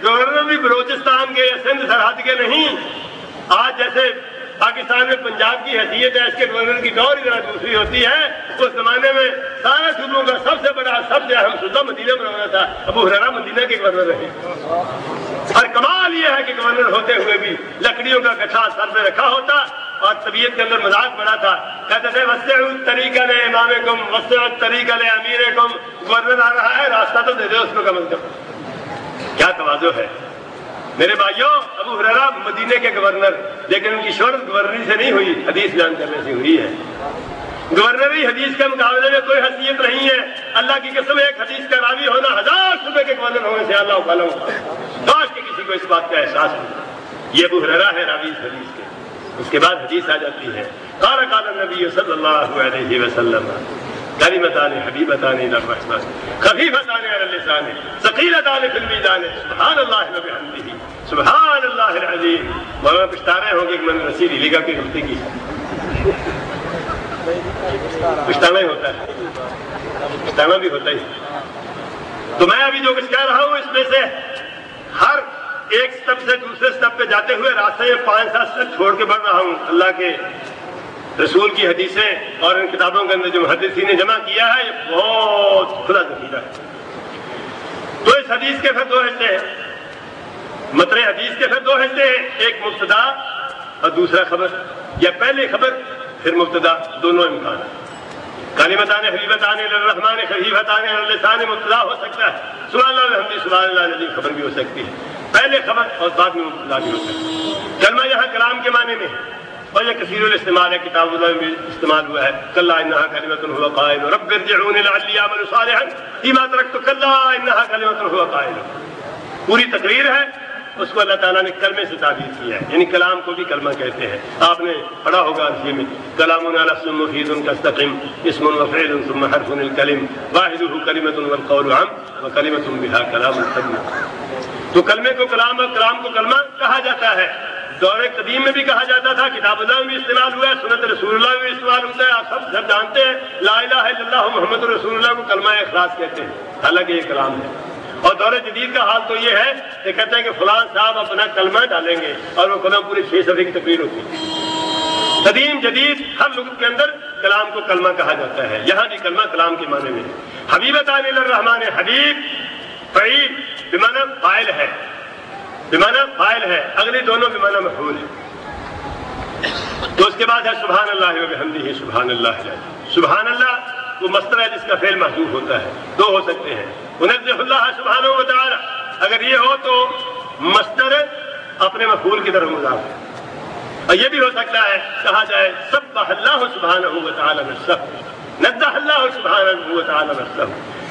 گورنر بھی بلوچستان کے یا سندھ سرحد کے نہیں. آج جیسے پاکستان میں پنجاب کی حیثیت ہے، اس کے گورنر کی دور ذرا دوسری ہوتی ہے. اس زمانے میں سارے صوبوں کا سب سے بڑا سب سے اہم صوبہ مدینہ منورہ تھا. ابو ہریرہ مدینہ کے گورنر رہے. اور کمال یہ ہے کہ گورنر ہوتے ہوئے بھی لکڑیوں کا گٹھا سر پہ رکھا ہوتا اور طبیعت کے اندر مذاق بڑا تھا. کہتے تھے وسعوا الطریق لامامکم وسعوا الطریق لامیرکم. گورنر آ رہا ہے، راستہ تو دے دو اس کو کم از کم. کیا تواضع ہے میرے بھائیوں. ابو ہریرہ مدینے کے گورنر، لیکن ان کی شہرت گورنری سے نہیں ہوئی، حدیث بیان کرنے سے ہوئی ہے. گورنری حدیث کے مقابلے میں کوئی حیثیت نہیں ہے. اللہ کی قسم ایک حدیث کا راوی ہونا 1000 صوبے کے گورنر ہونے سے اللہ تعالیٰ کاش کہ کسی کو اس بات کا احساس ہو. یہ ابو ہریرہ ہے راوی اس حدیث کے. اس کے بعد حدیث آ جاتی ہے قال النبی صلی اللہ علیہ وسلم کلمتان حبیبتان الی الرحمن خفیفتان علی اللسان ثقیلتان فی المیزان سبحان اللہ وبحمدہ سبحان اللہ العظیم. مولانا پچھتا رہے ہوں گے کہ میں نے رسیدی لکھا کی غلطی کی. پچھتانا ہی ہوتا ہے، پچھتانا بھی ہوتا ہی. تو میں ابھی جو کچھ کہہ رہا ہوں اس میں سے ہر ایک سٹیپ سے دوسرے سٹیپ پہ جاتے ہوئے راستے میں 5-7 سٹیپ چھوڑ کے بڑھ رہا ہوں. اللہ کے رسول کی حدیثیں اور ان کتابوں کے اندر جو محدثین نے جمع کیا ہے یہ بہت کھلا ذخیرہ ہے. تو اس حدیث کے پھر 2 حصے ہیں. متن حدیث کے پھر 2 حصے ہیں، ایک مبتدا اور دوسرا خبر، یا پہلے خبر پھر مبتدا، دونوں امکان ہیں. کلمتان حبیبتان الی الرحمن خفیفتان علی اللسان مبتدا ہو سکتا ہے، سبحان اللہ وبحمدہ سبحان اللہ العظیم خبر بھی ہو سکتی ہے. پہلے خبر اور بعد میں مبتدا بھی ہو سکتا ہے. کلمہ یہاں کلام کے معنی میں ہے اور یہ کثیر الاستعمال ہے. کتاب اللہ میں بھی استعمال ہوا ہے. کلا انہا کلمۃ هو قائل رب ارجعون لعلی اعمل صالحا فیما ترکت کلا انہا کلمۃ هو قائل. پوری تقریر ہے، اس کو اللہ تعالیٰ نے کلمے سے تعبیر کیا ہے، یعنی کلام کو بھی کلمہ کہتے ہیں. آپ نے پڑھا ہوگا عرفی میں کلام لفظ مفید کاستقم اسم وفعل ثم حرف الکلم واحدہ کلمۃ والقول عام وکلمۃ بها کلام التم. تو کلمے کو کلام اور کلام کو کلمہ کہا جاتا ہے. دور قدیم میں بھی کہا جاتا تھا، کتاب اللہ میں بھی استعمال ہوا ہے، سنت رسول اللہ میں بھی استعمال ہوتا ہے. آپ سب جانتے ہیں لا الہ الا اللہ محمد رسول اللہ کو کلمہ اخلاص کہتے ہیں، حالانکہ یہ کلام ہے. اور دور جدید کا حال تو یہ ہے کہ کہتے ہیں کہ فلان صاحب اپنا کلمہ ڈالیں گے اور وہ کلمہ پوری 6 صفحے کی تقریر ہوتی ہے. قدیم جدید ہر لغت کے اندر کلام کو کلمہ کہا جاتا ہے. یہاں بھی کلمہ کلام کے معنی میں ہے. حبیبتان الی الرحمن، حبیب فعیل بمعنی فاعل ہے، بمعنی فاعل ہے، اگلی دونوں بمعنی مفعول ہے. تو اس کے بعد ہے سبحان اللہ وبحمدہ سبحان اللہ العظیم. سبحان اللہ وہ مصدر ہے جس کا فعل محذوف ہوتا ہے. 2 ہو سکتے ہیں، انزہ اللہ سبحانہ وتعالی. اگر یہ ہو تو مصدر اپنے مفعول کی طرف مضاف ہے. اور یہ بھی ہو سکتا ہے کہا جائے سبح اللہ سبحانہ وتعالی نفسہ، نزہ اللہ سبحانہ وتعالی نفسہ.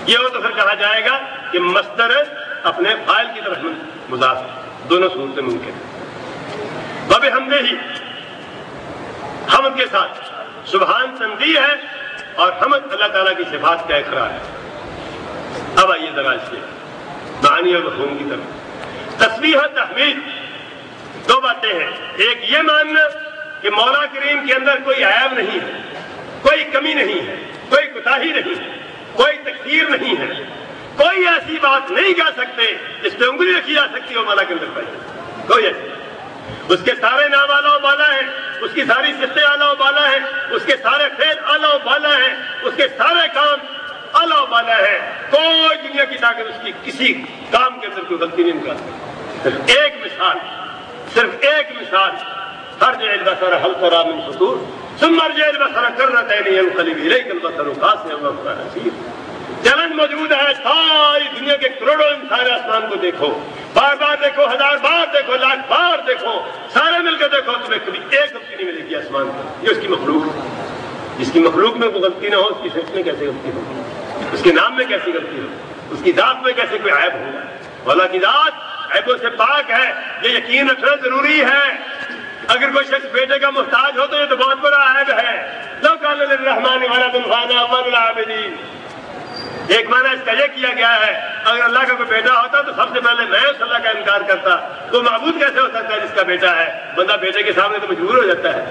یہ ہو تو پھر کہا جائے گا کہ مصدر اپنے فاعل کی طرف مضاف ہے. دونوں صورتیں ممکن ہیں. وبحمدہ ہی حمد کے ساتھ سبحان تنزیہ ہے اور حمد اللہ تعالیٰ کی صفات کا اقرار ہے. اب آئیے ذرا اس کے معانی اور مفہوم کی طرف. تسبیح و تحمید دو باتیں ہیں. ایک یہ ماننا کہ مولا کریم کے اندر کوئی عیب نہیں ہے, کوئی کمی نہیں ہے, کوئی کوتاہی نہیں ہے, کوئی تقصیر نہیں ہے, کوئی ایسی بات نہیں کہہ سکتے جس پہ انگلی رکھی جا سکتی ہو مولا کے اندر پائی, کوئی ایسی. اس کے سارے نام اعلیٰ و بالا ہیں, اس کی ساری صفتیں اعلیٰ و بالا ہیں, اس کے سارے فعل اعلیٰ و بالا ہیں, اس کے سارے کام اعلیٰ و بالا ہیں. کوئی دنیا کی طاقت اس کی کسی کام کے اندر کوئی غلطی نہیں نکال سکتی. صرف ایک مثال ارجع البصر هل ترى من فطور ثم ارجع البصر كرتين ينقلب اليك البصر خاسئا وهو حسير. چیلنج موجود ہے. ساری دنیا کے کروڑوں انسان آسمان کو دیکھو, بار بار دیکھو, ہزار بار دیکھو, لاکھ بار دیکھو, سارے مل کے دیکھو, تمہیں کبھی ایک غلطی نہیں ملے گی آسمان پر. یہ اس کی مخلوق ہے. جس کی مخلوق میں کوئی غلطی نہ ہو, اس کی صفت میں کیسے غلطی ہوگی, اس کے نام میں کیسی غلطی ہو, اس کی ذات میں کیسے کوئی عیب ہوگا. مولا کی ذات عیبوں سے پاک ہے, یہ یقین رکھنا ضروری ہے. اگر کوئی شخص بیٹے کا محتاج ہو تو یہ تو بہت بڑا عیب ہے. لو کان للرحمن ولد فانا اول العابدین. ایک معنی اس کا یہ کیا گیا ہے, اگر اللہ کا کوئی بیٹا ہوتا تو سب سے پہلے میں اس اللہ کا انکار کرتا. تو معبود کیسے ہو سکتا ہے جس کا بیٹا ہے؟ بندہ بیٹے کے سامنے تو مجبور ہو جاتا ہے.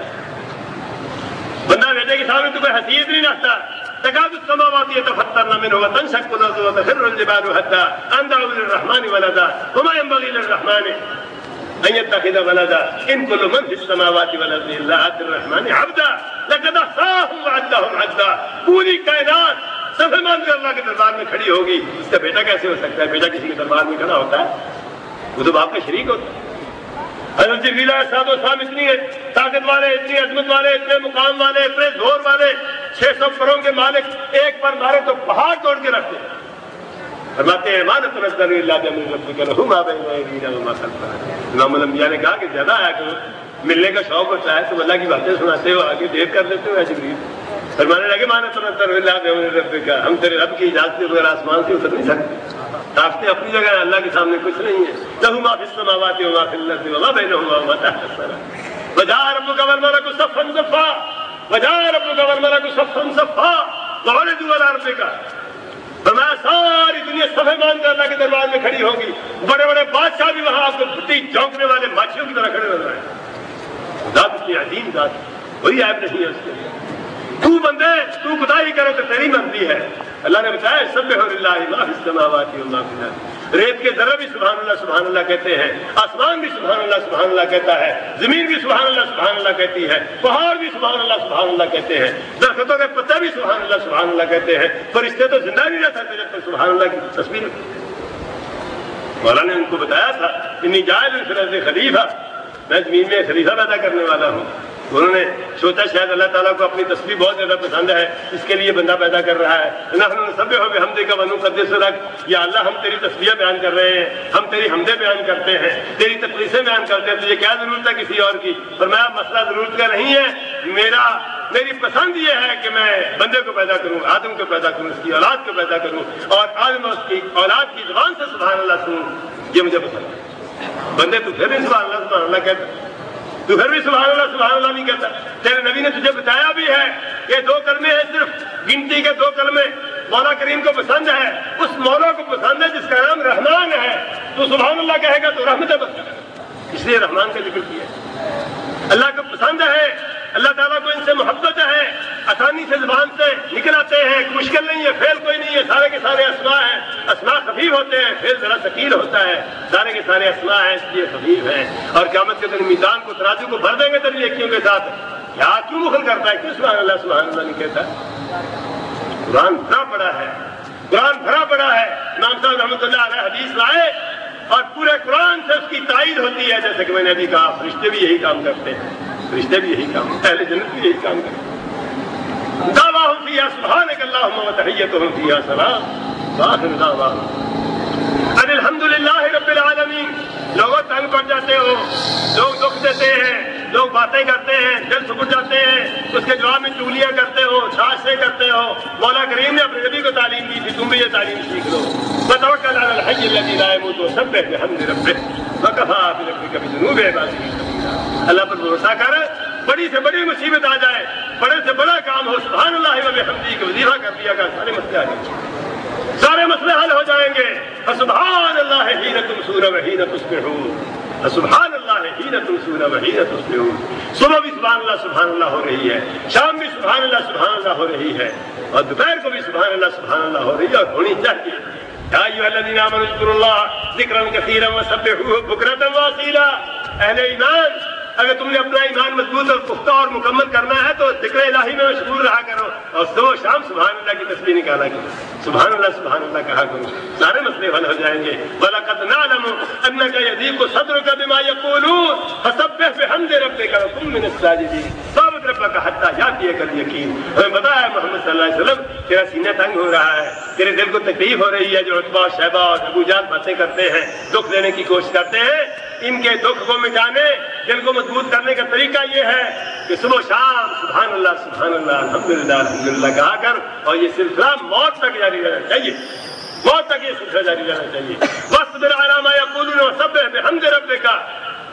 بندہ بیٹے کے سامنے تو کوئی حیثیت نہیں رکھتا. تکاد السماوات يتفطرن منه وتنشق الارض وتخر الجبال هدا ان دعوا للرحمن ولدا وما ينبغي للرحمن ان يتخذ ولدا ان كل من في السماوات والارض الا اتى الرحمن عبدا لقد احصاهم وعدهم عدا. پوری کائنات صفے مان کر اللہ کے دربار میں کھڑی ہوگی. اس کا بیٹا کیسے ہو سکتا ہے؟ بیٹا کسی کے دربار میں کھڑا ہوتا ہے؟ وہ تو باپ کا شریک ہوتا ہے. حضرت جبریل علیہ السلام اتنی طاقت والے, اتنی عظمت والے, اتنے مقام والے, اتنے زور والے, 600 پروں کے مالک, ایک پر مارے تو پہاڑ توڑ کے رکھتے ہیں. فرماتے ہیں ما نتنزل الا بامر ربک له ما بین ایدینا وما خلفنا. امام الانبیاء نے کہا کہ زیادہ آیا کرو, ملنے کا شوق ہوتا ہے تو اللہ کی باتیں سناتے ہو, آگے دیر کر دیتے ہو. جبریل فرمانے لگے ما نتنزل الا بامر ربک, ہم تیرے رب کی اجازت کے بغیر آسمان سے اتر نہیں سکتے. طاقتیں اپنی جگہ ہیں, اللہ کے سامنے کچھ نہیں ہے. لہ ما فی السماوات وما فی الارض وما بینہما وما تحت الثری. وجاء ربک والملک صفا صفا وجاء ربک والملک صفا صفا وعرضوا علی ربک. فرمایا ساری دنیا صفے مان کر اللہ کے دربار میں کھڑی ہوگی. بڑے بڑے بادشاہ بھی وہاں آپ کو بھٹی جھونکنے والے ماچھیوں کی طرح کھڑے نظر آئے. ذات اتنی عظیم ذات, کوئی عیب نہیں ہے اس کے. تو بندے تو خدائی کرے تو تیری مرضی ہے. اللہ نے بتایا سبح للہ ما فی السماوات وما فی الارض. ریت کے ذرے بھی سبحان اللہ کہتے ہیں, آسمان بھی سبحان اللہ کہتا ہے, زمین بھی سبحان اللہ کہتی ہے, پہاڑ بھی سبحان اللہ کہتے ہیں, درختوں کے پتے بھی سبحان اللہ کہتے ہیں. فرشتے تو زندہ نہیں رہ سکتے جب تک سبحان اللہ کی تصویر. مولا نے ان کو بتایا تھا انی جاعل فی الارض خلیفہ, میں زمین میں خلیفہ پیدا کرنے والا ہوں. انہوں نے سوچا شاید اللہ تعالیٰ کو اپنی تسبیح بہت زیادہ پسند ہے, اس کے لیے بندہ پیدا کر رہا ہے. نحن نسبح بحمدک ونقدس لک. یا اللہ ہم تیری تسبیح بیان کر رہے ہیں, ہم تیری حمدیں بیان کرتے ہیں, تیری تقدیسیں بیان کرتے ہیں. تجھے کیا ضرورت ہے کسی اور کی؟ فرمایا مسئلہ ضرورت کا نہیں ہے, میری پسند یہ ہے کہ میں بندے کو پیدا کروں, آدم کو پیدا کروں, اس کی اولاد کو پیدا کروں, اور آدم اس کی اولاد کی زبان سے سبحان اللہ سنوں. یہ مجھے پسند ہے. بندے تو پھر بھی سبحان اللہ کہتا, تو پھر بھی سبحان اللہ نہیں کہتا. تیرے نبی نے تجھے بتایا بھی ہے کہ 2 کلمے ہیں, صرف گنتی کے 2 کلمے مولا کریم کو پسند ہے. اس مولا کو پسند ہے جس کا نام رحمان ہے. تو سبحان اللہ کہے گا تو رحمت بس, اس لیے رحمان کا ذکر کیا. اللہ کو پسند ہے, اللہ تعالیٰ کو ان سے محبت ہے, آسانی سے زبان سے نکل آتے ہیں, مشکل نہیں ہے, فعل کوئی نہیں ہے, سارے کے سارے اسماء ہیں. اسماء خفیف ہوتے ہیں, فعل ذرا ثقیل ہوتا ہے. سارے کے سارے اسماء ہیں اس لیے خفیف ہیں. اور قیامت کے دن میزان کو ترازو کو بھر دیں گے تیری نیکیوں کے ساتھ. کیا کیوں مخل کرتا ہے, کیوں سبحان اللہ نہیں کہتا؟ قرآن بھرا پڑا ہے, قرآن بھرا پڑا ہے. امام صاحب رحمۃ اللہ علیہ حدیث لائے اور پورے قرآن سے اس کی تائید ہوتی ہے. جیسے کہ میں نے ابھی کہا, فرشتے بھی یہی کام کرتے ہیں, فرشتے بھی یہی کام, اہل جنت بھی یہی کام کرتے ہیں. دعواہم فیہا سبحانک اللہم وتحیتہم فیہا سلام وآخر دعواہم الحمدللہ رب العالمین. لوگوں تنگ پڑ جاتے ہو, لوگ دکھ دیتے ہیں, لوگ باتیں کرتے ہیں، دل سکڑ جاتے ہیں، اس کے جواب میں چغلیاں کرتے ہو، سازشیں کرتے ہو. مولا کریم نے اپنے نبی کو تعلیم دی تھی، تم بھی یہ تعلیم سیکھ لو. وتوکل علی الحی الذی لا یموت وسبح بحمد ربک وکفی بربک بذنوب عبادہ خبیرا. اللہ پر بھروسہ کر، بڑی سے بڑی مصیبت آ جائے، بڑے سے بڑا کام ہو، سبحان اللہ و بحمدہ کا وظیفہ کر دیا کر، سارے مسئلے آ جائیں گے، سارے مسئلے حل ہو جائیں گے. فسبحان اللہ حین تمسون وحین تصبحون، سبحان اللہ حین تمسون وحین تصبحون. صبح بھی سبحان اللہ ہو رہی ہے، شام بھی سبحان اللہ ہو رہی ہے، اور دوپہر کو بھی سبحان اللہ ہو رہی ہے، اور ہونی چاہیے. یا ایھا الذین آمنوا اذکروا اللہ ذکرا کثیرا وسبحوہ بکرۃ واصیلا. اہل ایمان، اگر تم نے اپنا ایمان مضبوط اور پختہ اور مکمل کرنا ہے تو ذکر الہی میں مشغول رہا کرو، اور صبح و شام سبحان اللہ کی تسبیح نکالا کرو، سبحان اللہ کہا کرو، سارے مسئلے حل ہو جائیں گے. وَلَقَدْ نَعْلَمُ أَنَّكَ يَضِيقُ صَدْرُكَ بِمَا يَقُولُونَ فَسَبِّحْ بِحَمْدِ رَبِّكَ وَكُن مِّنَ السَّاجِدِينَ. وَاعْبُدْ رَبَّكَ حَتَّىٰ يَأْتِيَكَ الْيَقِينُ. ہمیں پتہ ہے محمد صلی اللہ علیہ وسلم تیرا سینہ تنگ ہو رہا ہے، تیرے دل کو تکلیف ہو رہی ہے. جو عتبہ شیبہ اور ابو جہل باتیں کرتے ہیں، دکھ دینے کی کوشش کرتے ہیں، ان کے دکھ کو مٹانے، دل کو مضبوط کرنے کا طریقہ یہ ہے کہ صبح و شام سبحان اللہ الحمدللہ کہا کر، اور یہ سلسلہ موت تک جاری رہنا چاہیے، موت تک یہ سلسلہ جاری رہنا چاہیے. وَاصْبِرْ عَلَىٰ مَا يَقُولُونَ وَسَبِّحْ بِحَمْدِ رَبِّكَ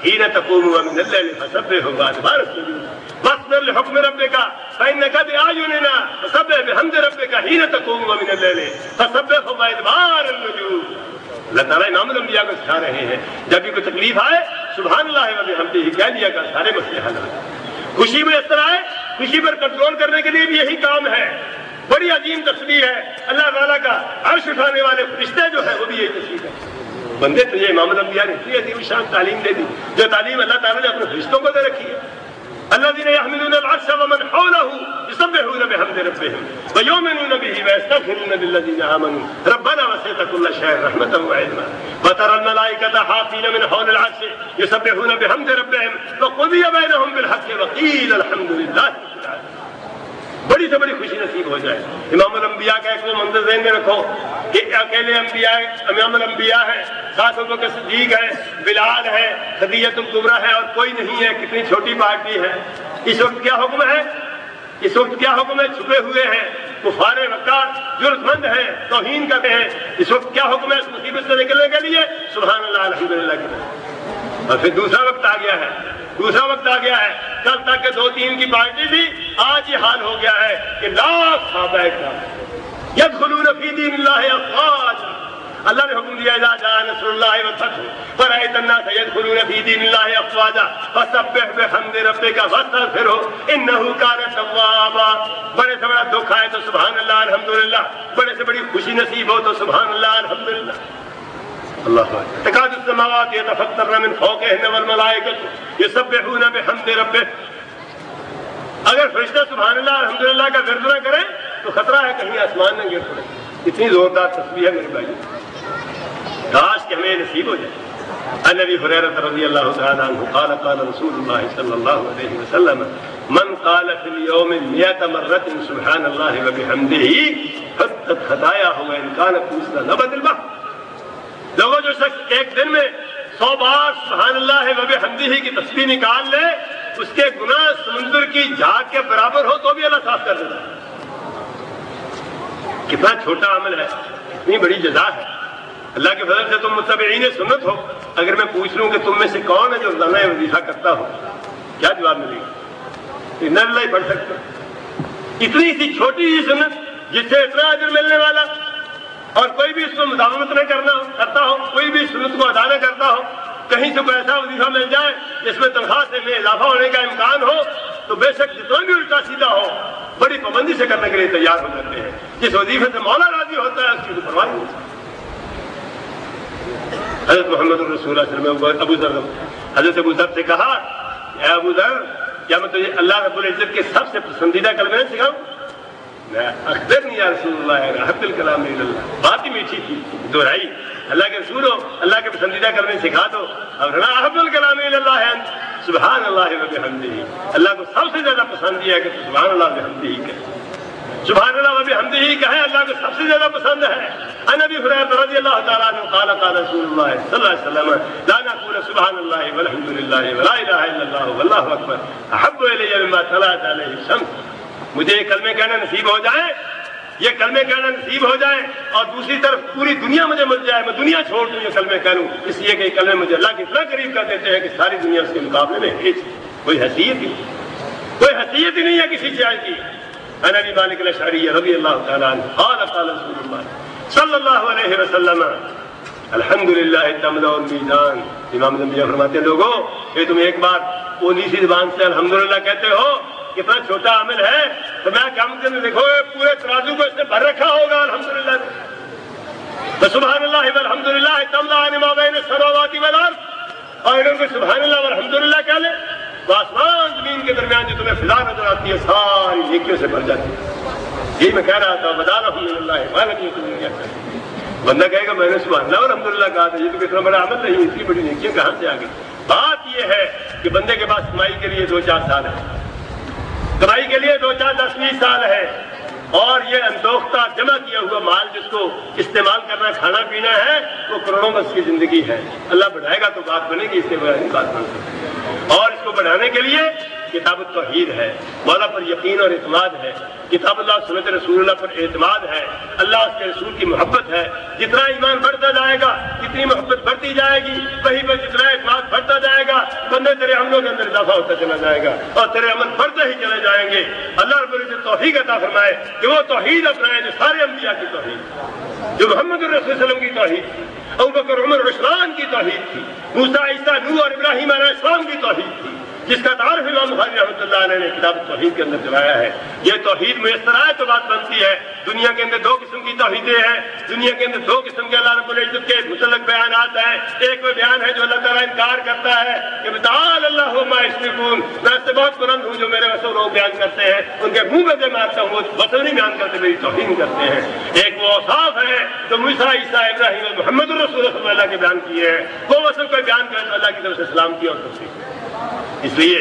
حِينَ تَقُومُ وَمِنَ اللَّيْلِ فَسَبِّحْهُ وَأَدْبَارَ السُّجُودِ. وَاصْبِرْ لِحُكْمِ رَبِّكَ فَإِنَّكَ بِأَعْيُنِنَا فَسَبِّحْ بِحَمْدِ رَبِّكَ حِينَ تَقُومُ وَمِنَ اللَّيْلِ فَسَبِّحْهُ وَأَدْبَارَ النُّجُومِ. اللہ تعالیٰ امام الانبیاء کو سکھا رہے ہیں، جب بھی کوئی تکلیف آئے سبحان اللہ و بحمدہ کہہ دیا کر، سارے مسئلے حل ہو جائیں. خوشی میں اس طرح ہے، خوشی پر کنٹرول کرنے کے لیے بھی یہی کام ہے. بڑی عظیم تسبیح ہے، اللہ تعالیٰ کا عرش اٹھانے والے فرشتے جو ہیں وہ بھی یہی تسبیح ہے. بندے تجھے امام الانبیاء نے اتنی عظیم شان تعلیم دے دی، جو تعلیم اللہ تعالیٰ نے اپنے فرشتوں کو دے رکھی ہے. الذين يحملون العرش ومن حوله يسبحون بحمد ربهم ويؤمنون به ويستغفرون للذين آمنوا ربنا وسعت كل شيء رحمة وعلما وترى الملائكة حافين من حول العرش يسبحون بحمد ربهم وقضي بينهم بالحق وقيل الحمد لله رب العالمين. بڑی سے بڑی خوشی نصیب ہو جائے. امام الانبیاء کا ایک وہ منظر ذہن میں رکھو کہ اکیلے انبیاء امام الانبیاء ہیں، ساتھ ابو بکر صدیق ہے، بلال ہے، خدیجہ الکبریٰ ہے، اور کوئی نہیں ہے. کتنی چھوٹی پارٹی ہے. اس وقت کیا حکم ہے؟ اس وقت کیا حکم ہے؟ چھپے ہوئے ہیں، کفار مکہ جرأت مند ہیں، توہین کرتے ہیں. اس وقت کیا حکم ہے اس مصیبت سے نکلنے کے لیے؟ سبحان اللہ الحمدللہ کی. اور پھر دوسرا وقت آ گیا ہے، دوسرا وقت آ گیا ہے. کل تک کہ 2-3 کی پارٹی تھی، آج یہ حال ہو گیا ہے کہ لاکھ صحابہ کرام یدخلون فی دین اللہ افواجا. اللہ نے حکم دیا اذا جاء نصر اللہ والفتح فرأیت الناس یدخلون فی دین اللہ افواجا فسبح بحمد ربک واستغفرہ انہ کان توابا. بڑے سے بڑا دکھ آئے تو سبحان اللہ الحمدللہ، بڑے سے بڑی خوشی نصیب ہو تو سبحان اللہ الحمدللہ. اللہ تکاد السماوات یتفطرن من فوقہن والملائکۃ یسبحون بحمد ربہم. اگر فرشتہ سبحان اللہ الحمدللہ کا ورد نہ کریں تو خطرہ ہے کہیں آسمان نہ گر پڑے. اتنی زوردار تسبیح ہے میرے بھائی، کاش کہ ہمیں نصیب ہو جائے. عن ابی ہریرہ رضی اللہ تعالی عنہ قال قال رسول اللہ صلی اللہ علیہ وسلم من قال فی اليوم 100 مرۃ سبحان اللہ وبحمدہ حطت خطایاہ وان کانت مثل نبض البحر. لوگوں جو شخص ایک دن میں 100 بار سبحان اللہ وبحمدہ کی تسبیح نکال لے، اس کے گناہ سمندر کی جھاگ کے برابر ہو تو بھی اللہ صاف کر دیتا ہے. کتنا چھوٹا عمل ہے، اتنی بڑی جزا ہے. اللہ کے فضل سے تم متبعین سنت ہو. اگر میں پوچھ لوں کہ تم میں سے کون ہے جو روزانہ وظیفہ کرتا ہو، کیا جواب ملے گا؟ ان اللہ ہی پڑھ سکتا. اتنی سی چھوٹی سی سنت جس سے اتنا اجر ملنے والا، اور کوئی بھی اس کو مداومت نہ کرتا ہو، کوئی بھی سنت کو ادا نہ کرتا ہو. کہیں سے کوئی ایسا وظیفہ مل جائے جس میں تنخواہ سے میں اضافہ ہونے کا امکان ہو تو بے شک جتنا بھی الٹا سیدھا ہو بڑی پابندی سے کرنے کے لیے تیار ہو جاتے ہیں. جس وظیفے سے مولا راضی ہوتا ہے اس کی تو پرواہ نہیں ہوتی. حضرت محمد رسول اللہ صلی اللہ علیہ وسلم حضرت ابو ذر سے کہا، اے ابو ذر کیا میں تجھے اللہ رب العزت کے سب سے پسندیدہ کلمے سکھاؤں؟ میں اخبرنی یا رسول اللہ احب الکلام الی اللہ. بات ہی میٹھی تھی، دہرائی. اللہ کے رسول ہو، اللہ کے پسندیدہ کلمے سکھا دو. اور احب الکلام الی اللہ انت سبحان اللہ وبحمدہ. اللہ کو سب سے زیادہ پسند یہ ہے کہ تو سبحان اللہ وبحمدہ کہے. سبحان اللہ و بحمدہ کہیں اللہ کو سب سے زیادہ پسند ہے۔ عن ابی ہریرہ رضی اللہ تعالیٰ عنہ قال قال رسول اللہ صلی اللہ علیہ وسلم لا نقول سبحان اللہ والحمد للہ ولا الہ الا اللہ واللہ اکبر احب الی مما طلعت علیہ الشمس۔ مجھے یہ کلمے کہنا نصیب ہو جائے، یہ کلمے کہنا نصیب ہو جائے، اور دوسری طرف پوری دنیا مجھے مل جائے، میں دنیا چھوڑ دوں یہ کلمے کہہ لوں، اس لیے کہ یہ کلمے مجھے اللہ کے اتنا قریب کر دیتے ہیں کہ ساری دنیا اس کے مقابلے میں کوئی حیثیت ہی نہیں ہے کسی چیز کی۔ عن ابی مالک الاشعری رضی اللہ تعالیٰ عنہ قال قال رسول اللہ صلی اللہ علیہ وسلم الحمدللہ تملأ المیزان۔ امام الانبیاء فرماتے ہیں لوگوں کہ تم ایک بار اونی سی زبان سے الحمدللہ کہتے ہو، کتنا چھوٹا عمل ہے، تو میں قیامت کے دن دیکھو پورے ترازو کو اس نے بھر رکھا ہوگا الحمدللہ۔ تو سبحان اللہ والحمدللہ تملأ ما بین السماوات والارض، اور انہوں کو سبحان اللہ والحمدللہ کہہ لیں تو آسمان زمین کے درمیان جو تمہیں فضا نظر آتی ہے ساری نیکیوں سے بھر جاتی ہے۔ یہی میں کہہ رہا تھا بدانا من اللہ ما لم یکن من یعمل۔ بندہ کہے گا میں نے سبحان اللہ والحمدللہ کہا تھا، یہ تو اتنا بڑا عمل نہیں، اتنی بڑی نیکیاں کہاں سے آ گئی؟ بات یہ ہے کہ بندے کے پاس کمائی کے لیے 2-4 سال ہے، کمائی کے لیے 2-4-10-20 سال ہے، اور یہ اندوختہ جمع کیا ہوا مال جس کو استعمال کرنا کھانا پینا ہے وہ کروڑوں برس کی زندگی ہے۔ اللہ بڑھائے گا تو بات بنے گی، اس سے بڑھائے نہیں بات بن سکتی۔ اور اس کو بڑھانے کے لیے کتاب التوحید ہے، مولا پر یقین اور اعتماد ہے، کتاب اللہ سنت رسول اللہ پر اعتماد ہے، اللہ اس کے رسول کی محبت ہے۔ جتنا ایمان بڑھتا جائے گا، جتنی محبت بڑھتی جائے گی، وہیں پر جتنا اعتماد بڑھتا جائے گا، بندے تیرے عملوں کے اندر اضافہ ہوتا چلا جائے گا اور تیرے عمل بڑھتے ہی چلے جائیں گے۔ اللہ رب العزت توفیق عطا فرمائے کہ وہ توحید اپنائے جو سارے انبیاء کی توحید، جو محمد الرسول صلی اللہ علیہ وسلم کی توحید تھی، ابوبکر عمر عثمان کی توحید تھی، موسیٰ عیسیٰ نوح اور ابراہیم علیہ السلام کی توحید تھی، جس کا تعارف امام بخاری رحمۃ اللہ علیہ نے کتاب توحید کے اندر دلایا ہے۔ یہ توحید میسر آئے تو بات بنتی ہے۔ دنیا کے اندر 2 قسم کی توحیدیں ہیں، دنیا کے اندر 2 قسم کے اللہ رب العزت کے متعلق بیانات ہیں۔ ایک وہ بیان ہے جو اللہ تعالیٰ انکار کرتا ہے کہ تعالی اللہ عما یشرکون، میں اس سے بہت بلند ہوں، جو میرے وصف لوگ بیان کرتے ہیں ان کے منہ میں سے مارتا ہوں، وہ وصف نہیں بیان کرتے، میری توہین کرتے ہیں۔ ایک وہ اوصاف ہے جو موسیٰ عیسیٰ ابراہیم اور محمد الرسول صلی اللہ علیہ وسلم کے بیان کیے ہیں، وہ وصف کو بیان کرتے اللہ کی طرف سے سلامتی اور توفیق۔ اس لیے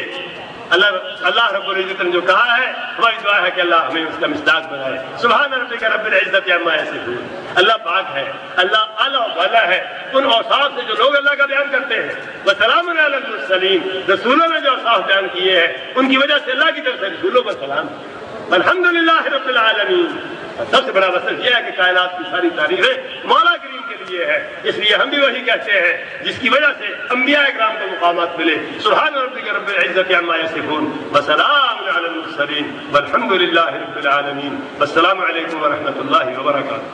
اللہ رب العزت نے جو کہا ہے ہماری دعا ہے کہ اللہ ہمیں اس کا مصداق بنائے۔ سبحان ربک رب العزت عما یصفون۔ اللہ پاک ہے، اللہ اعلیٰ و بالا ہے ان اوصاف سے جو لوگ اللہ کا بیان کرتے ہیں۔ وسلام علی المرسلین، رسولوں نے جو اوصاف بیان کیے ہیں ان کی وجہ سے اللہ کی طرف سے رسولوں پر سلام۔ الحمدللہ رب العالمین۔ سب سے بڑا وصف یہ ہے کہ کائنات کی ساری تعریفیں مولا کریم کے لیے ہے، اس لیے ہم بھی وہی کہتے ہیں جس کی وجہ سے انبیاء اکرام کو مقامات ملے۔ سبحان ربک رب العزت عما یصفون وسلام علی المرسلین والحمد للہ رب العالمین۔ السلام علیکم ورحمۃ اللہ وبرکاتہ۔